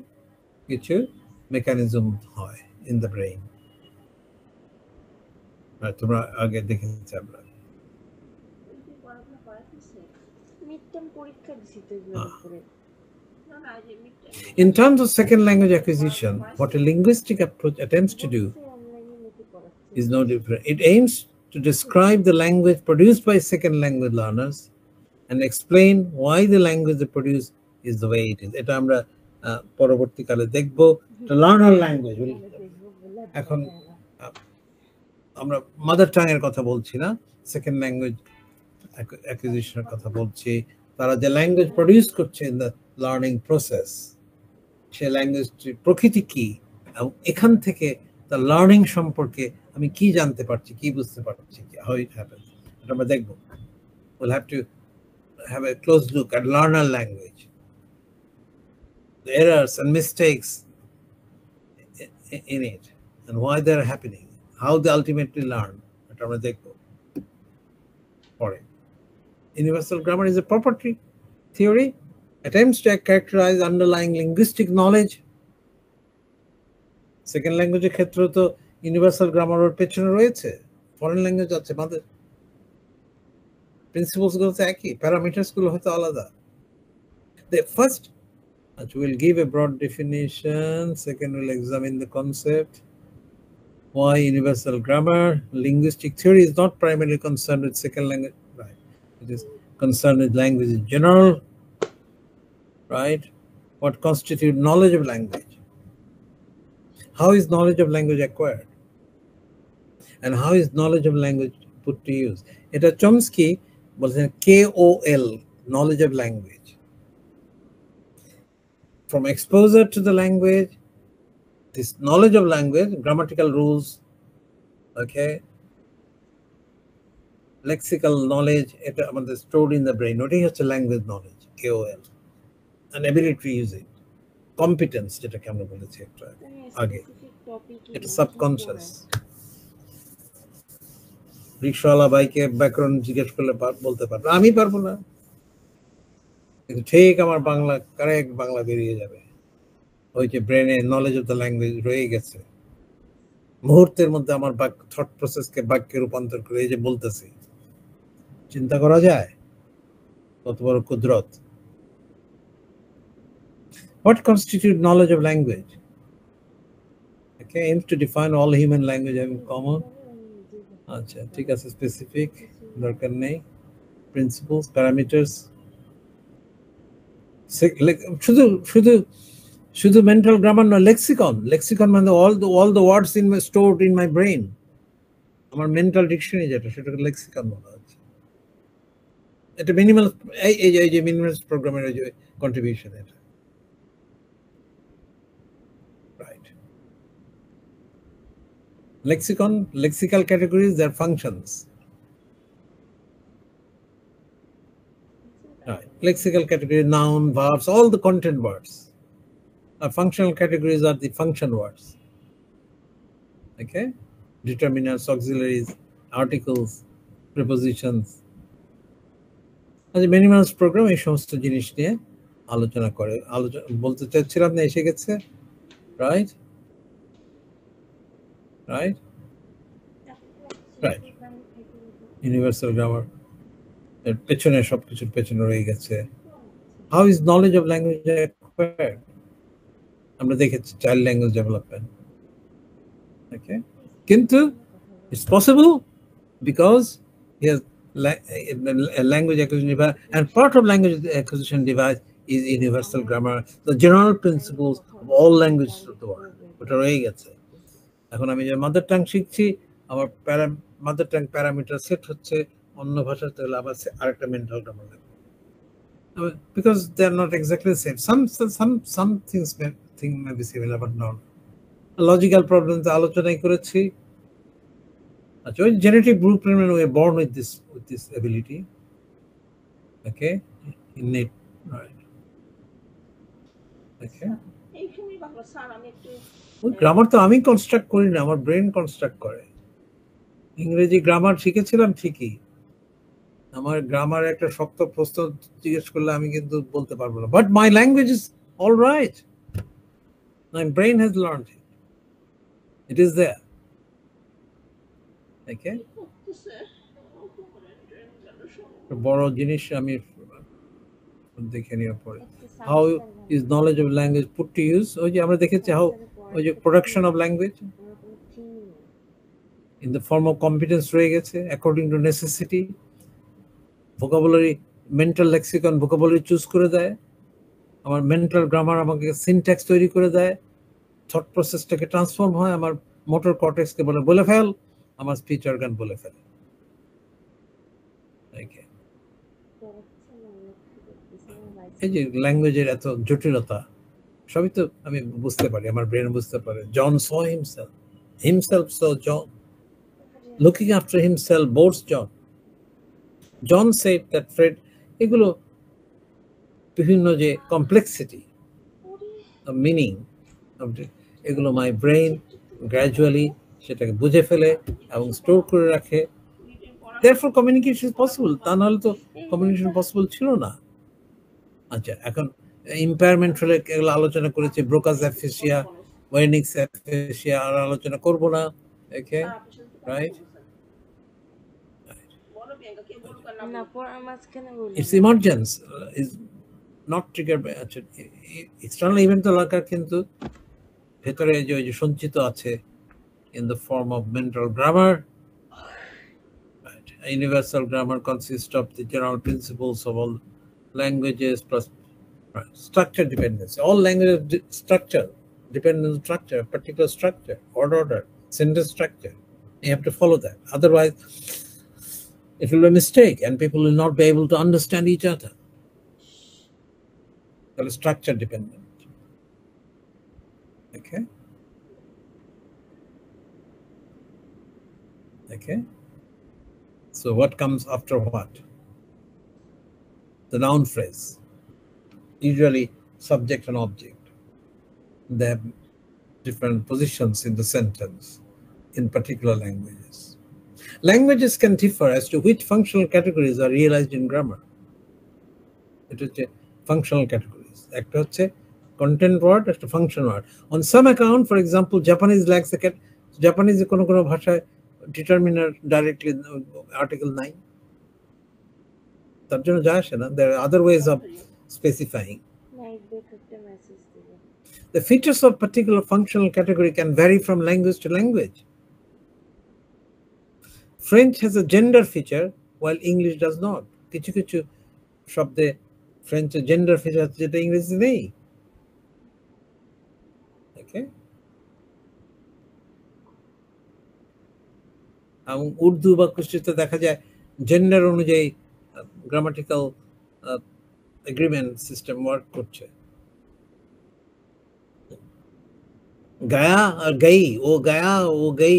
কিছু mechanism হয় in the brain. তোমরা আগে দেখেছি আমরা in terms of second language acquisition, what a linguistic approach attempts to do is no different. It aims to describe the language produced by second language learners and explain why the language they produce is the way it is. এটা আমরা পরবর্তীকালে দেখব। The learner language will, এখন আমরা mother tongue এর কথা বলছি না, সেকেন্ড ল্যাঙ্গুয়েজ অ্যাকুইজিশনের কথা বলছি। তারা যে ল্যাঙ্গুয়েজ প্রডিউস করছে ইন দ্য লার্নিং প্রসেস, সে ল্যাঙ্গুয়েজটির প্রকৃতি কি, এবং এখান থেকে তার লার্নিং সম্পর্কে আমি কি জানতে পারছি, কি বুঝতে পারছি, হাউ ইট হ্যাপেন্স, এটা আমরা দেখব। We'll have to have a close look at learner language, the errors and mistakes in it, and why they're happening, how they ultimately learn. এটা আমরা দেখব পরে। Universal grammar is a property theory, attempts to characterize underlying linguistic knowledge. Second ল্যাঙ্গুয়েজের ক্ষেত্রে তো universal গ্রামারের পেছনে রয়েছে, ফরেন ল্যাঙ্গুয়েজ আছে, আমাদের প্রিন্সিপলস গুলো একই, প্যারামিটারস গুলো হয়তো আলাদা। The first will give a broad definition, second will examine the concept, why universal grammar. Linguistic theory is not primarily concerned with second language, right? It is concerned with language in general. right? What constitutes knowledge of language? How is knowledge of language acquired? And how is knowledge of language put to use? এটা Chomsky বলছেন KOL, knowledge of language. From exposure to the language, this knowledge of language, grammatical rules, okay, lexical knowledge, এটা আমাদের stored in the brain. ওটাই হচ্ছে language knowledge, KOL, and ability to use it. Competence, যেটাকে আমরা বলেছি একটু আগে, এটা সাবকনশিয়াস। রিক্সাওয়ালা বাইকে ব্যাকরণ জিজ্ঞেস করলে বলতে পারবো, আমি পারবো না, কিন্তু ঠিক আমার বাংলা কারেক্ট বাংলা বেরিয়ে যাবে। ওই যে ব্রেনে নলেজ অফ দ্য ল্যাঙ্গুয়েজ রয়ে গেছে, মুহূর্তের মধ্যে আমার থট প্রসেসকে বাক্যে রূপান্তর করে এই যে বলতেছি, চিন্তা করা যায় কত বড় কুদরত। What constitutes knowledge of language? Okay, aims to define all human language having common. আচ্ছা ঠিক আছে, স্পেসিফিক দরকার নেই, প্রিন্সিপলস, প্যারামিটার্স, শুধু শুধু শুধু মেন্টাল গ্রামার না, লেক্সিকন। লেক্সিকন মানে all the words stored in my brain, আমার মেন্টাল ডিকশনারি যেটা, সেটাকে লেক্সিকন বলা হচ্ছে। এটা মিনিমাল, এই যে মিনিমাল প্রোগ্রামের যে কন্ট্রিবিউশন, এটা right. Lexicon, lexical categories, their functions. Right. Lexical category, noun, verbs, all the content words. Functional categories are the function words. Okay? Determinants, auxiliaries, articles, prepositions. As a minimalist program, এই সমস্ত জিনিস নিয়ে আলোচনা করে। বলতে চাচ্ছিলাম না, এসে গেছে, right? Right? Right. Universal grammar. এর পেছনে সবকিছুর পেছনে রয়ে গেছে। How is knowledge of language acquired? আমরা দেখেছি চাইল্ড ল্যাঙ্গুয়েজ ডেভেলপমেন্ট। Okay? কিন্তু it's possible because yes, language acquisition device, and part of language acquisition device is universal grammar, the general principles of all languages of the world. ওটা রয়ে গেছে। এখন আমি যে mother tongue শিখছি, আমার mother tongue parameter set হচ্ছে অন্য ভাষাতে হলে আবার আরেকটা মেন্টাল গ্রামার লাগবে, because they are not exactly the same. Some things may be similar but not. Logical problems আলোচনাই করেছি। আচ্ছা, ওই genetic blueprint, we are born with this ability. Okay, innate, right? Okay. Grammar তো আমি construct করি না, আমার ব্রেন কনস্ট্রাক্ট করে। ইংরেজি গ্রামার শিখেছিলাম ঠিকই, আমার গ্রামার একটা শক্ত প্রশ্ন জিজ্ঞেস করলে আমি কিন্তু বলতে পারবো না, but my language is all right, my brain has learned it, it is there. Okay, বড় জিনিস আমি দেখে নেওয়ার পরে, how is knowledge of language put to use, ওই যে আমরা দেখেছি হাউ, ওই যে production of language in the form of competence রয়ে গেছে, according to necessity. vocabulary, mental lexicon vocabulary choose করে দেয়, আমার মেন্টাল গ্রামার আমাকে সিনট্যাক্স তৈরি করে দেয়, থট প্রসেসটাকে ট্রান্সফর্ম হয়, আমার মোটর কর্টেক্সকে বলে ফেল, আমার স্পিচ অর্গান বলে ফেলে। এই যে ল্যাঙ্গুয়েজের এত জটিলতা, সবই তো আমি বুঝতে পারি, আমার ব্রেন বুঝতে পারে। জন saw himself saw John, looking after himself bodes John. John said that Fred, এগুলো বিভিন্ন যে কমপ্লেক্সিটি অফ মিনিং, এগুলো মাই ব্রেন গ্র্যাজুয়ালি সেটাকে বুঝে ফেলে এবং স্টোর করে রাখে। therefore communication is possible, তা নাহলে তো কমিউনিকেশন পসিবল ছিল না। আচ্ছা, এখন ইম্পায়ারমেন্ট হলে এগুলো আলোচনা করেছি, ব্রোকাস অ্যাফেসিয়া, ওয়েনিক্স অ্যাফেসিয়া, আর আলোচনা করবো না। ওকে, right? Its emergence is not triggered by external event তো দরকার, কিন্তু ভেতরে যে সঞ্চিত আছে in the form of mental grammar. Right. A universal grammar consists of the general principles of all languages plus Right. Structure dependency. All languages structure depend on structure, particular structure, order, sentence structure. You have to follow that. Otherwise, it will be a mistake and people will not be able to understand each other. That is structure dependent. Okay. Okay. So what comes after what? The noun phrase. Usually subject and object. They have different positions in the sentence in particular languages. Languages can differ as to which functional categories are realized in grammar. It is functional categories. একটা হচ্ছে content word, একটা function word. On some account, for example, Japanese lacks the Japanese কোনো কোনো ভাষায় determiner directly article 9. তার জন্য যায় আসে না. There are other ways of specifying. The features of particular functional category can vary from language to language. French has a gender feature while English does not. কিছু কিছু শব্দে ফ্রেঞ্চে জেন্ডার ফিচার আছে যেটা ইংরেজি নেই। ওকে, এবং উর্দু বা কুর্সিতে দেখা যায় জেন্ডার অনুযায়ী গ্রামাটিক্যাল এগ্রিমেন্ট সিস্টেম ওয়ার্ক করছে। গায়া আর গাই, ও গায়া ও গাই,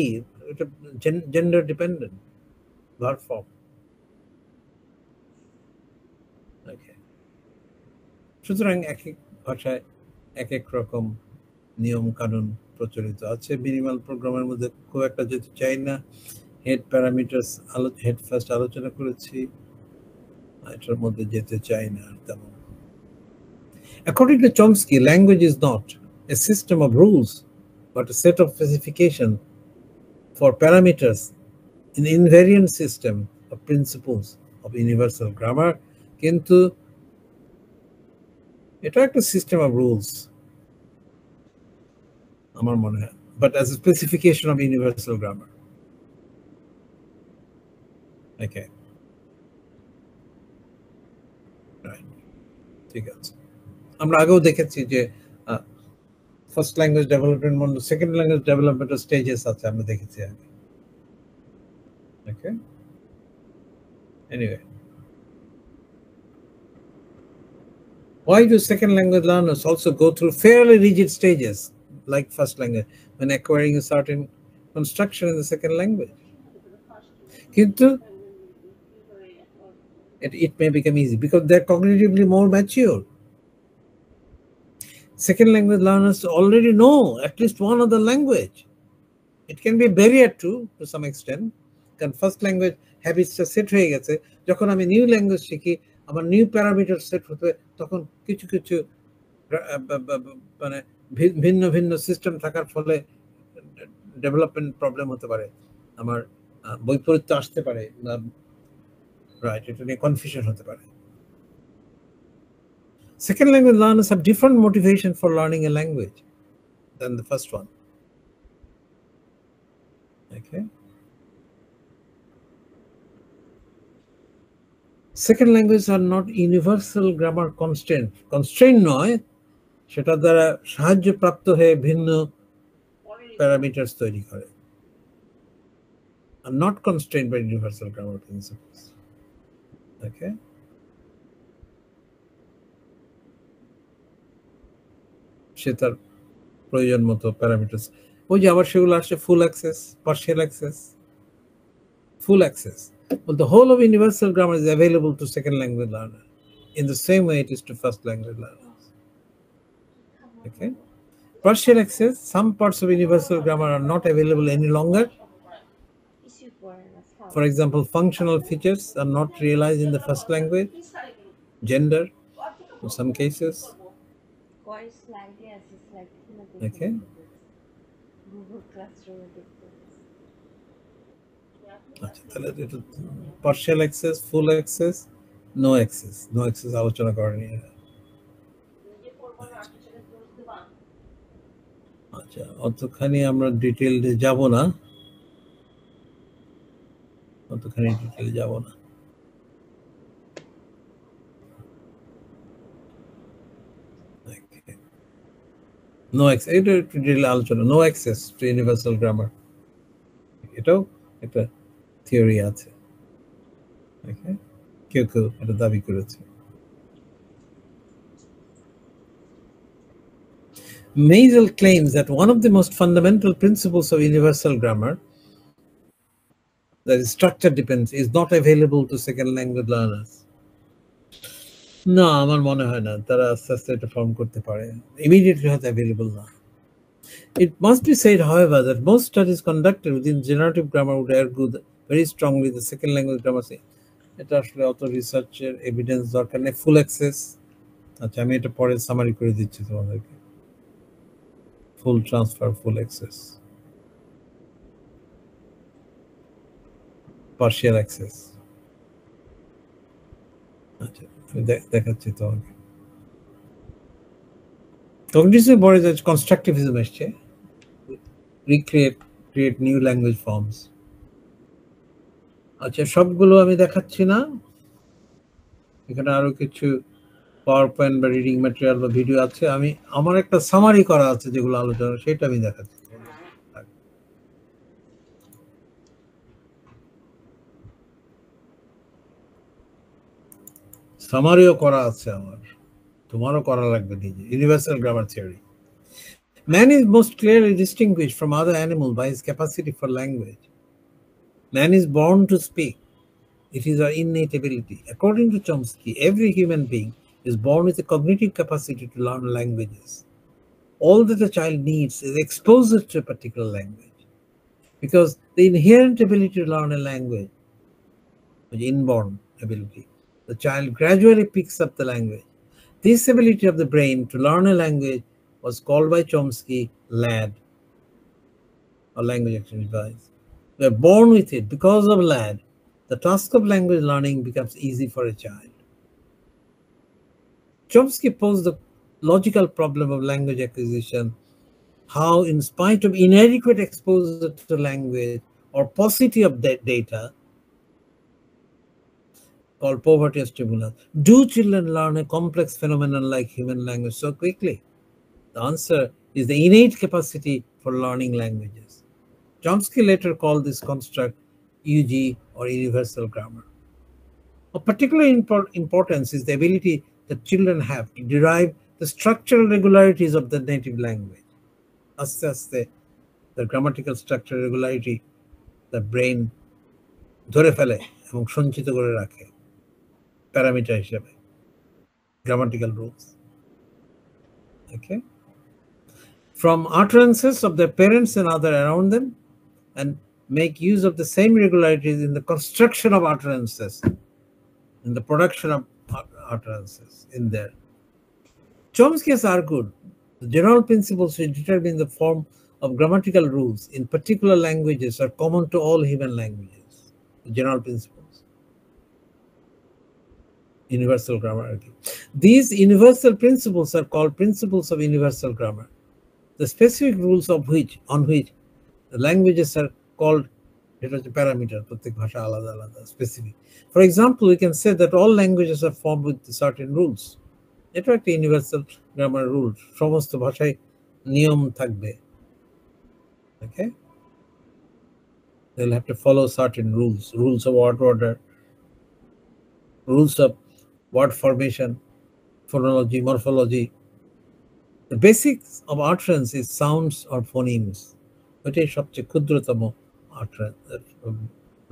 এটা জেন্ডার ডিপেন্ডেন্ট ভার্ব ফর্ম। সুতরাং এক এক ভাষায় এক এক রকম নিয়ম কানুন প্রচলিত আছে। মিনিমাল প্রোগ্রামের মধ্যে খুব একটা যেতে চাই না। হেড প্যারামিটার্স হেড ফার্স্ট আলোচনা করেছি, এটার মধ্যে যেতে চাই না তেমন। According to Chomsky, language is not a system of rules but a set of specification for parameters in invariant system of principles of universal grammar. কিন্তু এটা একটা সিস্টেম অফ রুলস আমার মনে হয়, but as a specification of universal grammar. Okay, ঠিক আছে। আমরা আগেও দেখেছি যে ফার্স্ট ল্যাঙ্গুয়েজ ডেভেলপমেন্ট মধ্যে সেকেন্ড ল্যাঙ্গুয়েজ ডেভেলপমেন্টের স্টেজেস আছে, আমরা দেখেছি আগে। Okay, anyway, why do second language learners also go through fairly rigid stages like first language when acquiring a certain construction in the second language? Kintu it may become easy because they're cognitively more mature. Second language learners already know at least one other language. It can be a barrier to some extent. Because first language habits set হয়ে গেছে, যখন আমি new language শিখি আমার new parameter set হতে, তখন কিছু কিছু মানে ভিন্ন ভিন্ন সিস্টেম থাকার ফলে ডেভেলপমেন্ট প্রবলেম হতে পারে, আমার বৈপরীত্য আসতে পারে, রাইট, এটা নিয়ে কনফিউশন হতে পারে। Second language learners have different motivation for learning a language than the first one. Okay. Second languages are not universal grammar constraint নয়, সেটা দ্বারা সাহায্য প্রাপ্ত হয়ে ভিন্ন প্যারামিটারস তৈরি করে, are not constrained by universal grammar principles. Okay. সে তার প্রয়োজন মতো প্যারামিটারস, ওই যে আবার সেগুলো আসছে ফুল access, partial access, full access. Well, the whole of universal grammar is available to second language learner in the same way it is to first language learners. Okay. Partial access, some parts of universal grammar are not available any longer. For example, functional features are not realized in the first language, gender in some cases. Okay. তাহলে এটা partial access, full access, no access, no access আলোচনা করেনি। আচ্ছা, অতখানি আমরা ডিটেইলে যাব না, অতখানি ডিটেইলে যাব না। Okay. No access. No access to universal grammar. এটাও একটা থিওরি আছে। Okay. কেউ কেউ এটা দাবি করেছে। Maisel claims that one of the most fundamental principles of universal grammar, that is structure dependence, is not available to second language learners. না, আমার মনে হয় না তারা আস্তে আস্তে এটা ফর্ম করতে পারে। Immediately হয়তো available না। It must be said, however, that most studies conducted within generative grammar would argue that very strongly the second language grammar. এটা আসলে অত রিসার্চের এভিডেন্স দরকার নেই। ফুল অ্যাক্সেস, আচ্ছা আমি এটা পরে সামারি করে দিচ্ছি তোমাদেরকে। Full transfer, full access, partial access. আচ্ছা আমি দেখাচ্ছি তোমাকে। কগনিটিভ পরে যে কনস্ট্রাকটিভিজম এসছে, ক্রিয়েট নিউ ল্যাঙ্গুয়েজ ফর্মস। আচ্ছা সবগুলো আমি দেখাচ্ছি না, এখানে আরো কিছু পাওয়ার পয়েন্ট বা রিডিং ম্যাটেরিয়াল বা ভিডিও আছে। আমি আমার একটা সামারি করা আছে যেগুলো আলোচনা, সেটা আমি দেখাচ্ছি। সামারিও করা আছে আমার, তোমারও করা লাগবে নিজে। Universal grammar theory. Man is most clearly distinguished from other animals by his capacity for language. Man is born to speak. It is our innate ability. According to Chomsky, every human being is born with a cognitive capacity to learn languages. All that a child needs is exposure to a particular language, because the inherent ability to learn a language, the inborn ability, the child gradually picks up the language. This ability of the brain to learn a language was called by Chomsky LAD, or language acquisition device. We are born with it. Because of LAD, the task of language learning becomes easy for a child. Chomsky posed the logical problem of language acquisition, how in spite of inadequate exposure to language or paucity of data, called poverty of stimulus, do children learn a complex phenomenon like human language so quickly? The answer is the innate capacity for learning languages. Chomsky later called this construct UG, or universal grammar. Of particular importance is the ability that children have to derive the structural regularities of the native language. Aste aste, the grammatical structural regularity, the brain ধরে ফেলে এবং সঞ্চিত করে রাখে parameter হিসেবে, grammatical rules. Okay. From utterances of their parents and others around them, and make use of the same regularities in the construction of utterances, in the production of utterances in there. Chomsky has argued the general principles which determine the form of grammatical rules in particular languages are common to all human languages. The general principles. Universal grammar. These universal principles are called principles of universal grammar. The specific rules of on which the languages are called, it is a parameter, specific. For example, we can say that all languages are formed with certain rules. It is a universal grammar rule. সমস্ত ভাষায় নিয়ম থাকবে. Okay? They'll have to follow certain rules. Rules of word order, rules of word formation, phonology, morphology. The basics of utterance is sounds or phonemes. এটাই সবচেয়ে ক্ষুদ্রতম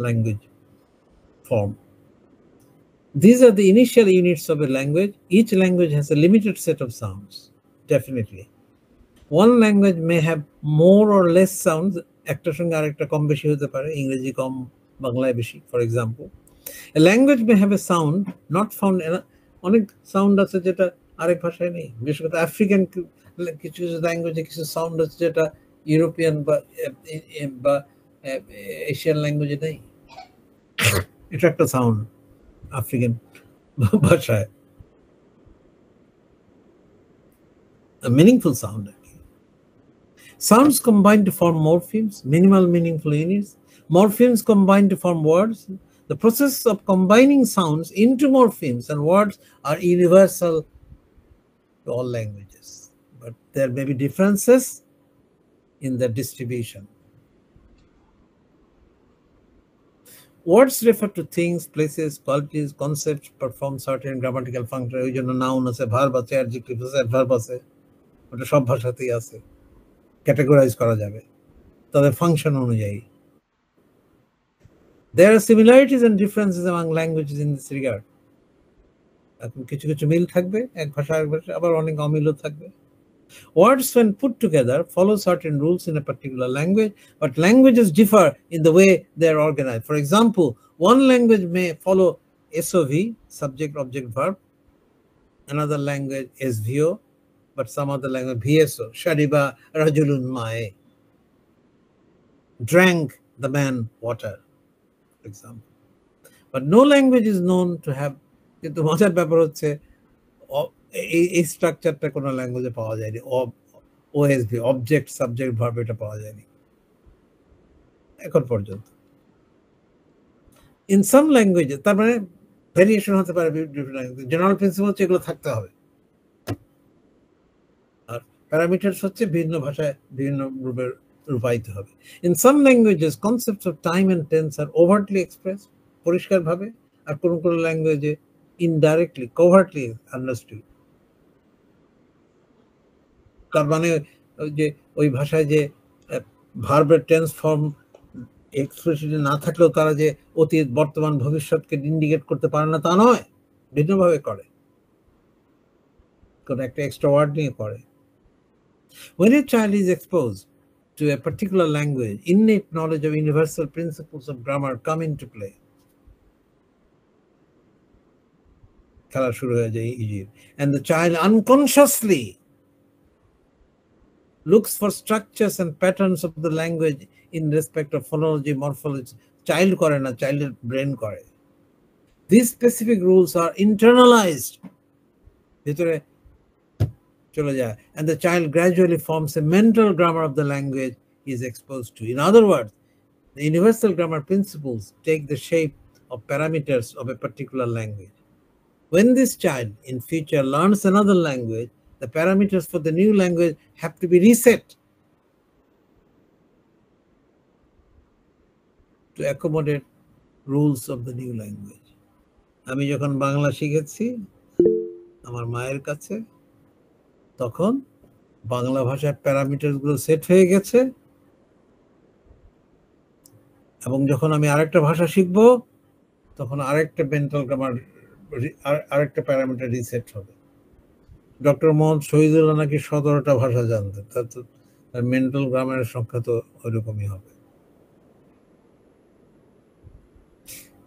language form. These are the initial units of a language. Each language has a limited set of sounds, definitely. One language may have more or less sounds. একটার সঙ্গে আরেকটা কম বেশি হতে পারে, ইংরেজি কম বাংলায় বেশি, for example. A language may have a sound not found in অনেক সাউন্ড আছে যেটা আরেক ভাষায় নেই। বিশেষ করে আফ্রিকান কিছু ল্যাঙ্গুয়েজে কিছু সাউন্ড আছে যেটা ইউরোপিয়ান বা এশিয়ান ল্যাঙ্গুয়েজে নেই। এটা একটা সাউন্ড আফ্রিকান ভাষায়, a meaningful sound. Sounds combine to form morphemes, minimal meaningful units. Morphemes combine to form words. The process of combining sounds into morphemes and words are universal to all languages, but there may be differences in the distribution. Words refer to things, places, qualities, concepts, perform certain grammatical function. ওই জন্য noun আছে, verb আছে, adjective আছে, adverb আছে, ওটা সব ভাষাতেই আছে, ক্যাটেগরাইজ করা যাবে তাদের ফাংশন অনুযায়ী. There are similarities and differences among languages in this regard. এখন কিছু কিছু মিল থাকবে এক ভাষা এক ভাষা, আবার অনেক অমিলও থাকবে. Words, when put together, follow certain rules in a particular language, but languages differ in the way they are organized. For example, one language may follow SOV, subject, object, verb, another language SVO, but some other language VSO, Shariba Rajulun Mae, drank the man water, for example. But no language is known to have, কিন্তু মজার ব্যাপার হচ্ছে এই স্ট্রাকচারটা কোনো ল্যাঙ্গুয়েজে পাওয়া যায়নি. ওএসভি, অবজেক্ট সাবজেক্ট ভার্ব, এটা পাওয়া যায়নি এখন পর্যন্ত. ইন সাম ল্যাঙ্গুয়েজে, তার মানে ভেরিয়েশন হতে পারে, জেনারেল প্রিন্সিপাল হচ্ছে এগুলো থাকতে হবে, আর প্যারামিটারস হচ্ছে ভিন্ন ভাষায় বিভিন্ন রূপে রূপায়িত হবে. In some languages concepts of time and tense are overtly express, পরিষ্কারভাবে, আর কোন কোন ল্যাঙ্গুয়েজে ইনডাইরেক্টলি, কোভার্টলি আন্ডারস্টুড. তার মানে যে ওই ভাষায় যে ভার্বের টেন্স ফর্ম এক্সপ্রেসিটি না থাকলেও তারা যে অতীত, বর্তমান, ভবিষ্যৎকে ইন্ডিকেট করতে পারে না তা নয়, ভিন্নভাবে করে, কোন একটা এক্সট্রা ওয়ার্ড নিয়ে করে. When a child is exposed to a particular language, innate knowledge of universal principles of grammar come into play. খেলা শুরু হয়ে যায় ইজির, and the child unconsciously looks for structures and patterns of the language in respect of phonology, morphology. Child করে না, child's brain করে. These specific rules are internalized, ভিতরে চলে যায়, and the child gradually forms a mental grammar of the language he is exposed to. In other words, the universal grammar principles take the shape of parameters of a particular language. When this child in future learns another language, the parameters for the new language have to be reset to accommodate rules of the new language. আমি যখন বাংলা শিখেছি আমার মায়ের কাছে, তখন বাংলা ভাষার parameter গুলো set হয়ে গেছে, এবং যখন আমি আরেকটা ভাষা শিখব তখন আরেকটা মেন্টাল গ্রামার, আরেকটা প্যারামিটার রিসেট হবে. ডক্টর মোহাম্মদ শহীদুল্লাহ নাকি 17টা ভাষা জানতেন, তার মেন্টাল গ্রামারের সংখ্যা তো ওইরকমই হবে.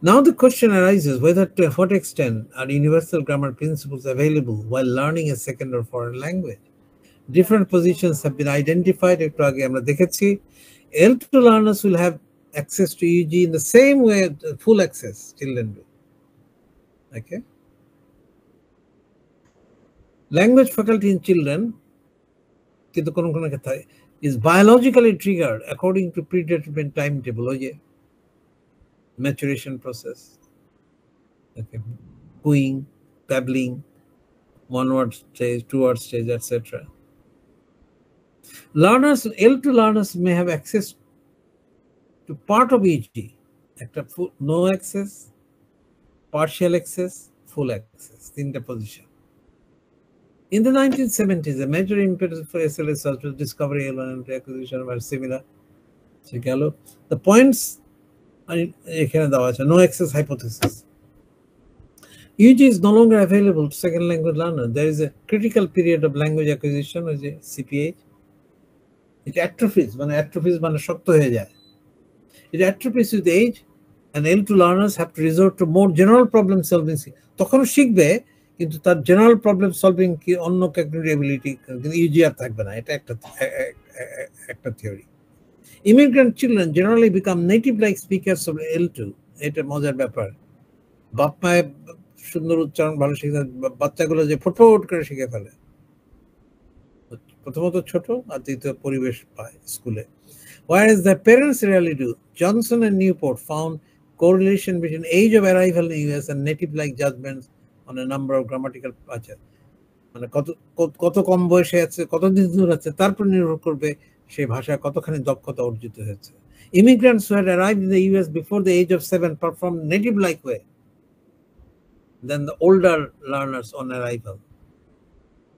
Now the question arises whether to what extent are universal grammar principles available while learning a second or foreign language. Different positions have been identified. একটু আগে আমরা দেখেছি L2 learners will have access to EG in the same way full access children do. Okay. Language faculty in children কিন্তু কোন কোন ক্ষেত্রে is biologically triggered according to predetermined timetable, ওই যে maturation process, okay, cooing, babbling, one word stage, two word stage, etc. Learners, L2 learners may have access to part of EG, no access, partial access, full access, in the position. In the 1970s, a major impetus for SLA search was discovery, L1 and acquisition were similar. The points are no access hypothesis. EG is no longer available to second language learners. There is a critical period of language acquisition, which is CPH. It atrophies, মানে শক্ত হয়ে যায়. It atrophies with age, and L2 learners have to resort to more general problem solving. তখনও শিখবে, কিন্তু তার general problem solving কি অন্য ক্যাগনিটিভ এবিলিটি কিন্তু ইজি আর থাকবে না. এটা একটা theory. Immigrant children generally become native like speakers of L2. এটা মজার ব্যাপার. বাপ মায়ে সুন্দর উচ্চারণ ভালো শিখে, বাচ্চাগুলো যে ফুটফুট করে শিখে ফেলে, প্রথমত ছোট আর দ্বিতীয় পরিবেশ পায় স্কুলে. Whereas the parents rarely do. Johnson and Newport found correlation between age of arrival in the US and native-like judgments on a number of grammatical patterns. মানে কত কত কম বয়সে আছে, কতদিন দূর আছে, তারপর নির্ভর করবে সেই ভাষায় কতখানি দক্ষতা অর্জিত হয়েছে। Immigrants who had arrived in the US before the age of 7 performed native-like way than the older learners on arrival.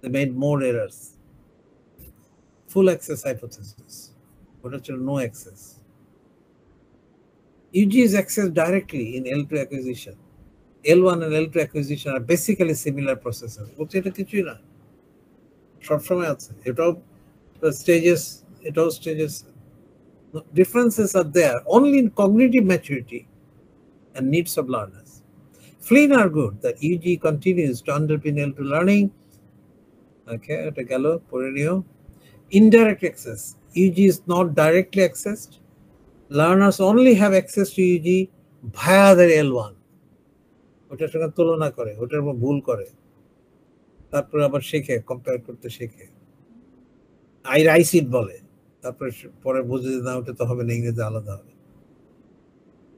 They made more errors. Full access hypothesis. What is no access? UG is accessed directly in L2 acquisition. L1 and L2 acquisition are basically similar processes. বলছে এটা কিছুই না, সবসময় আছে, এটাও stages. Differences are there only in cognitive maturity and needs of learners. Flynn argued that UG continues to underpin L2 learning. Okay, এটা গেল, পড়ে নিও। Indirect access. UG is not directly accessed. Learners only have access to UG via their L1. ওটার সঙ্গে তুলনা করে, ওটার উপর ভুল করে, তারপরে আবার শেখে, কম্পেয়ার করতে শেখে, আইসিট বলে, তারপরে পরে বুঝে না, ওটা তো হবে না, ইংরেজি আলাদা হবে।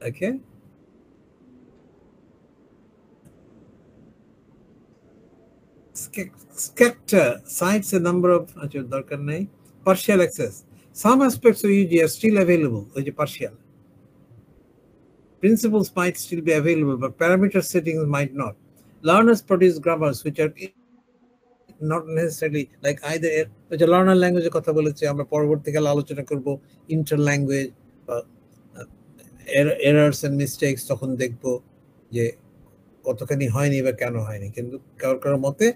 ওকে, Schechter cites a number of দরকার নেই partial access. Some aspects of UG are still available, ওই যে partial. Principles might still be available, but parameter settings might not. Learners produce grammars which are not necessarily like either which are learner language কথা বলেছে, আমরা পরবর্তীকালে আলোচনা করব inter language errors and mistakes, তখন দেখব যে কতখানি হয়নি বা কেন হয়নি, কিন্তু কারোর মতে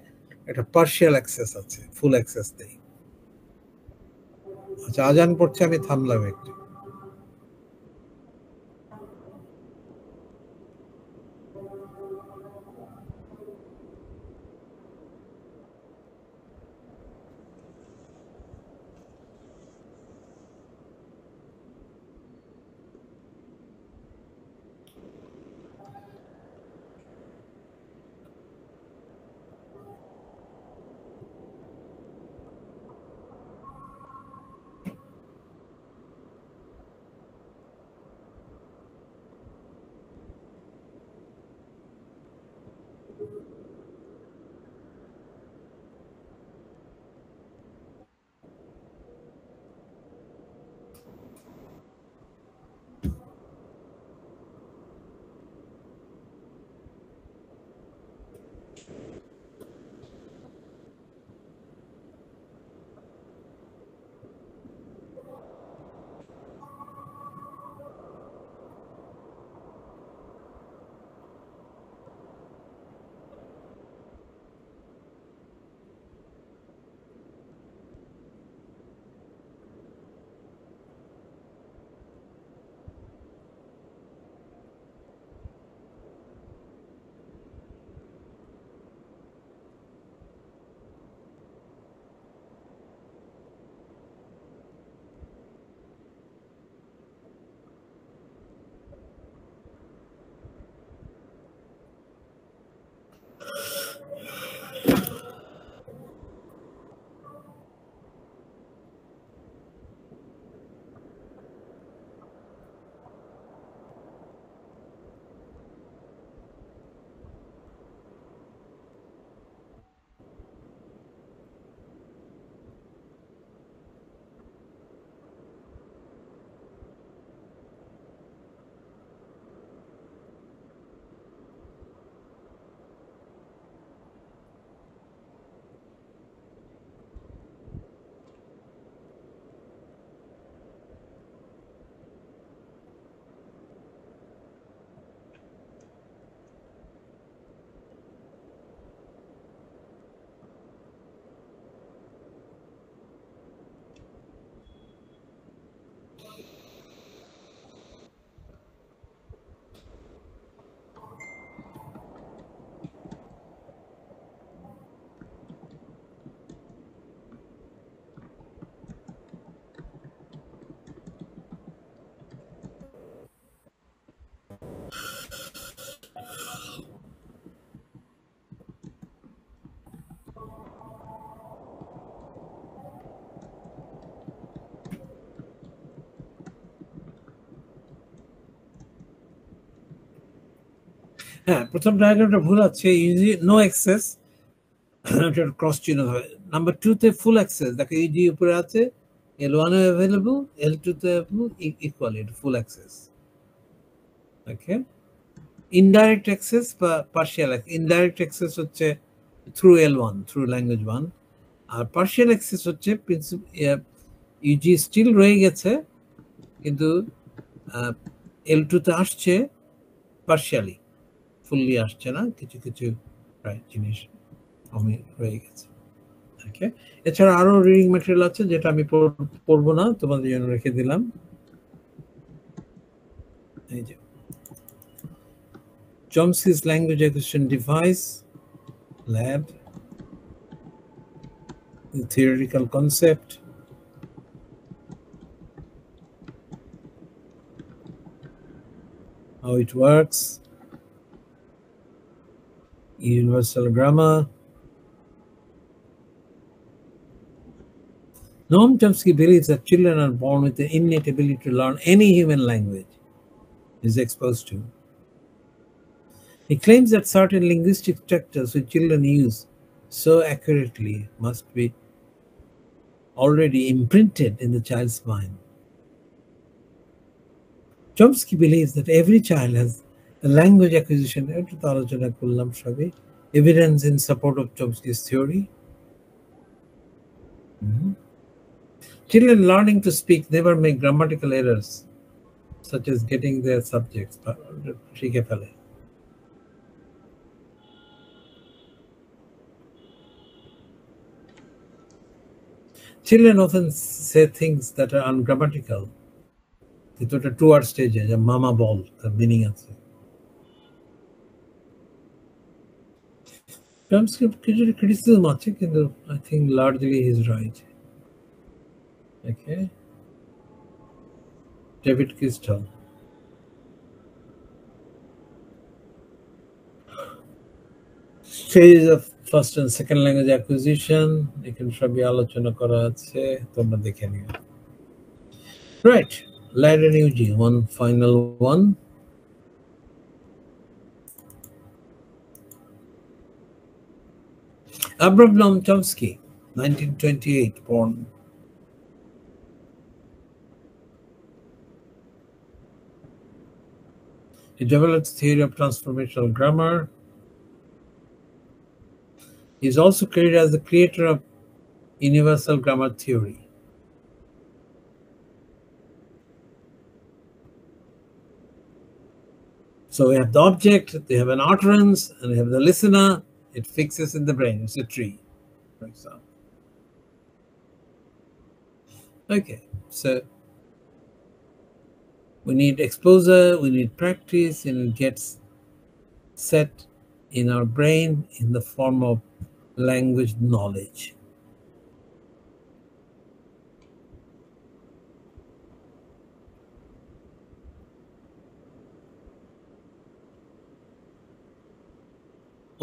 একটা পার্শিয়াল অ্যাক্সেস আছে, ফুল অ্যাক্সেস নেই। আচ্ছা, আজান পড়ছে, আমি থামলাম একটু। হ্যাঁ, প্রথম ডায়াগ্রামটা ভুল আছে, নো অ্যাক্সেস। ক্রস চিহ্ন হবে। নাম্বার 2 তে ফুল অ্যাক্সেস, দেখো এই যে উপরে আছে L1 এ অ্যাভেলেবল, L2 তে ইকুয়ালি ফুল অ্যাক্সেস। ওকে, ইনডাইরেক্ট অ্যাক্সেস বা পার্শিয়াল অ্যাক্সেস। ইনডাইরেক্ট অ্যাক্সেস হচ্ছে থ্রু L1, থ্রু ল্যাঙ্গুয়েজ 1, আর পার্শিয়াল অ্যাক্সেস হচ্ছে ইউজি স্টিল রয়ে গেছে, কিন্তু L2 তে আসছে পার্শিয়ালি, ফুললি আসছে না, কিছু কিছু জিনিস আমি রয়ে গেছে। ওকে, এছাড়া আরো রিডিং ম্যাটেরিয়াল আছে যেটা আমি পড়বো না, তোমাদের জন্য রেখে দিলাম। এই যে Chomsky's language acquisition device lab, the theoretical concept, how it works, universal grammar. Noam Chomsky believes that children are born with the innate ability to learn any human language is exposed to. He claims that certain linguistic structures which children use so accurately must be already imprinted in the child's mind. Chomsky believes that every child has a language acquisition evidence in support of Chomsky's theory. Children learning to speak never make grammatical errors, such as getting their subjects. Children often say things that are ungrammatical. It's a 2-word stage, a mama ball, the meaning আছে। Chomsky criticism আছে, কিন্তু I think largely he's right. Okay, David Crystal. Stages of first and second language acquisition, এখানে সবই আলোচনা করা আছে, তোমরা দেখে নিও। Right, Leiden UG, one final one. Abraham Noam Chomsky, 1928 born. He developed the theory of transformational grammar. He is also credited as the creator of universal grammar theory. So we have the object, they have an utterance, and we have the listener. It fixes in the brain. It's a tree, for example. Okay, so we need exposure, we need practice, and it gets set in our brain in the form of language knowledge.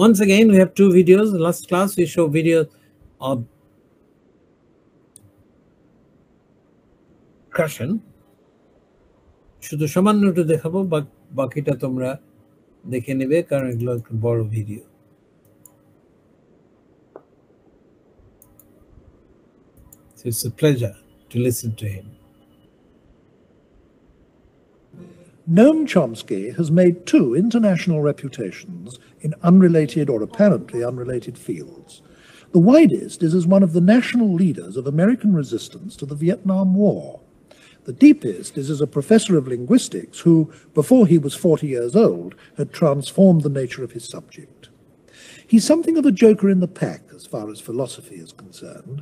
Once again, we have 2 videos. Last class we show videos of Krashen. শুধু সামান্য একটু দেখাবো, বাকিটা তোমরা দেখে নেবে, কারণ এগুলো একটা বড় video. So it's a pleasure to listen to him. Noam Chomsky has made 2 international reputations in unrelated or apparently unrelated fields. The widest is as one of the national leaders of American resistance to the Vietnam War. The deepest is as a professor of linguistics who, before he was 40 years old, had transformed the nature of his subject. He's something of a joker in the pack as far as philosophy is concerned.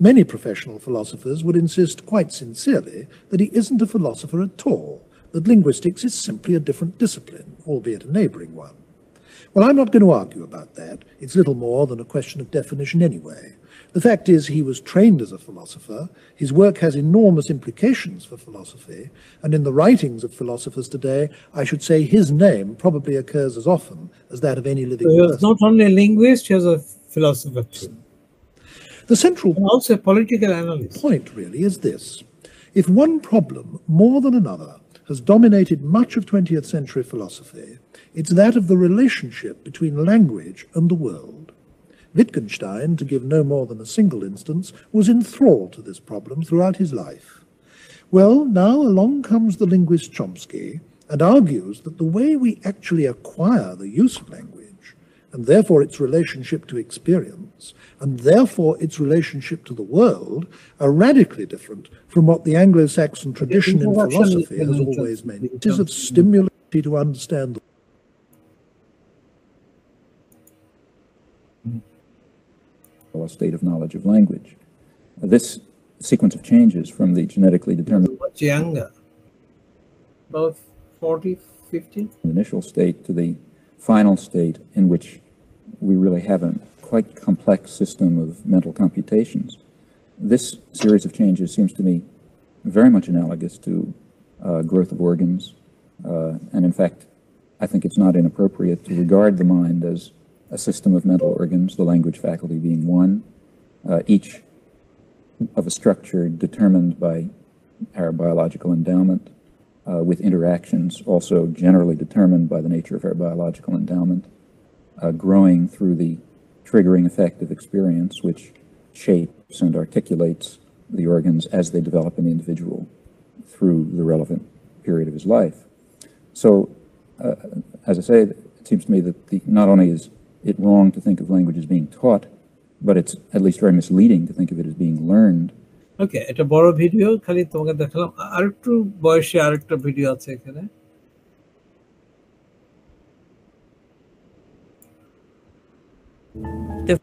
Many professional philosophers would insist quite sincerely that he isn't a philosopher at all, that linguistics is simply a different discipline, albeit a neighboring one. Well, I'm not going to argue about that. It's little more than a question of definition anyway. The fact is he was trained as a philosopher, his work has enormous implications for philosophy, and in the writings of philosophers today, I should say his name probably occurs as often as that of any living person. He was not only a linguist, he was a philosopher too. The central and also a political analyst. Point really is this. If one problem, more than another, has dominated much of 20th century philosophy, it's that of the relationship between language and the world. Wittgenstein, to give no more than a single instance, was enthralled to this problem throughout his life. Well, now along comes the linguist Chomsky and argues that the way we actually acquire the use of language, and therefore its relationship to experience, and therefore its relationship to the world, are radically different from what the Anglo-Saxon tradition in philosophy has always meant. It is of stimulation to understand a state of knowledge of language. This sequence of changes from the genetically determined much younger, about 40, 50? Initial state to the final state in which we really have a quite complex system of mental computations. This series of changes seems to me very much analogous to growth of organs, and in fact, I think it's not inappropriate to regard the mind as a system of mental organs, the language faculty being one, each of a structure determined by our biological endowment, with interactions also generally determined by the nature of our biological endowment, growing through the triggering effect of experience, which shapes and articulates the organs as they develop in the individual through the relevant period of his life. So, as I say, it seems to me that not only is it wrong to think of language as being taught, but it's at least very misleading to think of it as being learned. Okay, এটা বড় video, খালি তোমাকে দেখালাম। আরেকটু বয়সে আরেকটা video আছে এখানে। The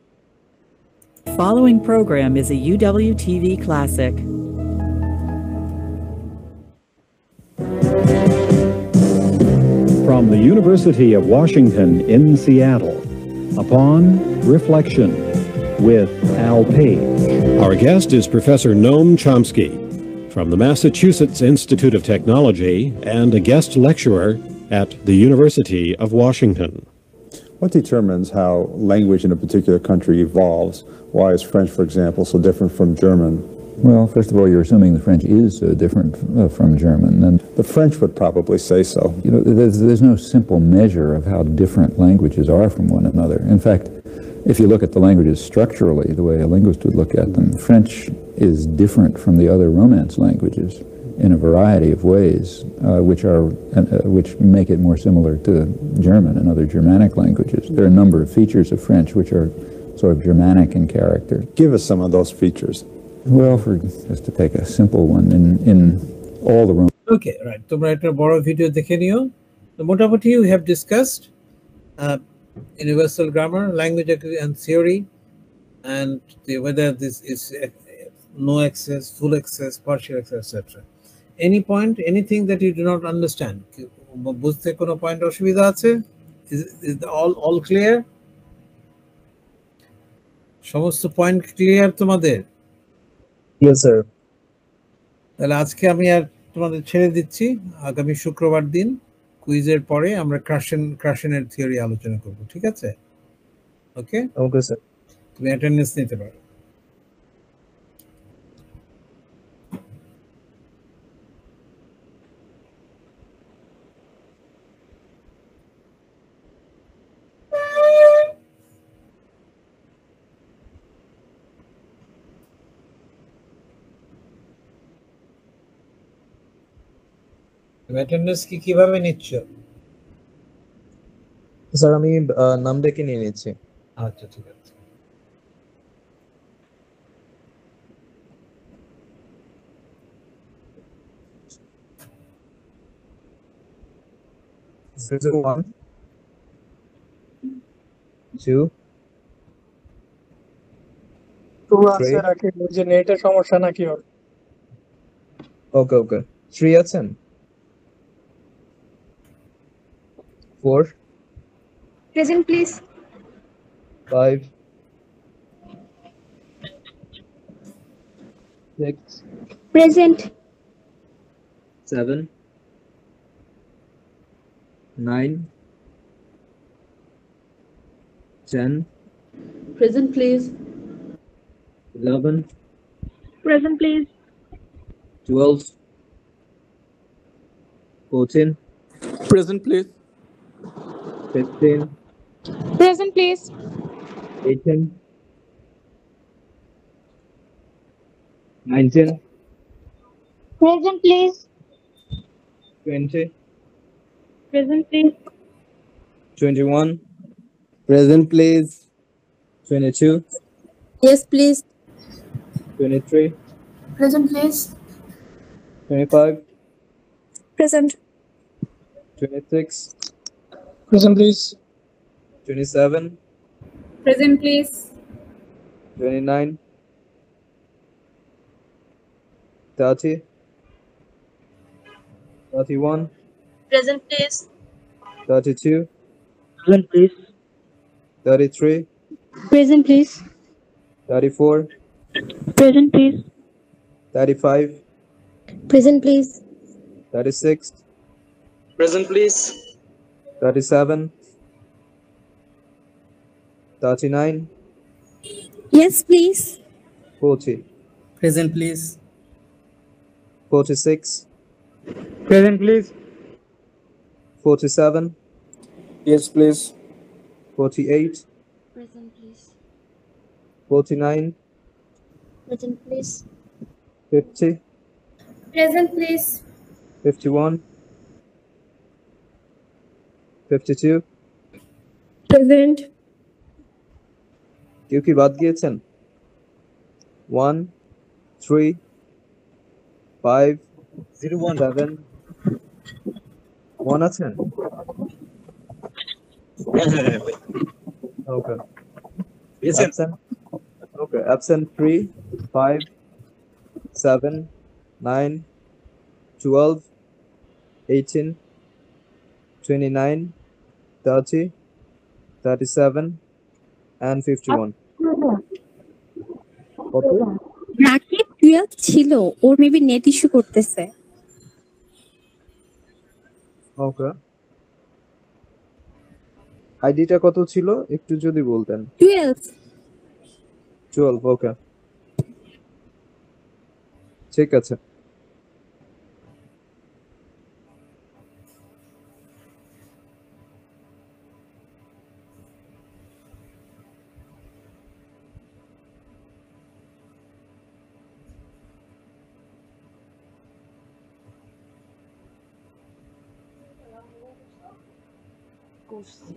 following program is a UW-TV classic. From the University of Washington in Seattle, Upon Reflection with Al Page. Our guest is Professor Noam Chomsky from the Massachusetts Institute of Technology and a guest lecturer at the University of Washington. What determines how language in a particular country evolves? Why is French, for example, so different from German? Well, first of all, you're assuming the French is different from German, and the French would probably say so. You know, there's no simple measure of how different languages are from one another. In fact, if you look at the languages structurally, the way a linguist would look at them, French is different from the other Romance languages in a variety of ways, which make it more similar to German and other Germanic languages. There are a number of features of French which are sort of Germanic in character. Give us some of those features. Well, just to take a simple one, in all the Romance. Okay, right. তোমরা একটা বড় video দেখে নিও। মোটামুটি we have discussed universal grammar, language and theory, and whether this is no access, full access, partial access, etc. Any point, anything that you do not understand? বুঝতে কোনো point অসুবিধা আছে? Is all clear? সমস্ত point clear তোমাদের? Yes, sir. তাহলে আজকে আমি আর তোমাদের ছেড়ে দিচ্ছি। আগামী শুক্রবার দিন কুইজের পরে আমরা ক্রাশেনের থিওরি আলোচনা করব, ঠিক আছে? ওকে ওকে স্যার, তুমি অ্যাটেন্ডেন্স নিতে পারো। অ্যাটেন্ডেন্স কিভাবে নিচ্ছ? স্যার আমি নাম ডেকে নিয়ে নিচ্ছি। আচ্ছা, ঠিক আছে। One, two, নেটের সমস্যা নাকি? ওকে ওকে, 3 আছেন? 4, Present, please. 5, 6, Present. 7, 9, 10, Present, please. 11, Present, please. 12, 14, Present, please. 15, Present, please. 18, 19, Present, please. 20, Present, please. 21, Present, please. 22, Yes, please. 23, Present, please. 25, Present. 26, Present, please. 27, Present, please. 29, 30, 31, Present, please. 32, Present, please. 33, Present, please. 34, Present, please. 35, Present, please. 36, Present, please. 37, 39, Yes, please. 40, Present, please. 46, Present, please. 47, Yes, please. 48, Present, please. 49, Present, please. 50, Present, please. 51, 52, Present. কেউ কি বাদ গিয়েছেন? 1, 3, 5, 7, 1 আছেন? Okay. Absent? Okay. Absent 3, 5, 7, 9, 12, 18, 29, 30, 37, and 51. কত? রাকিব 12 ছিল, ওর maybe net issue করতেছে। ওকে। আইডিটা কত ছিল একটু যদি বলতেন। 12। 12, ওকে, ঠিক আছে। করছি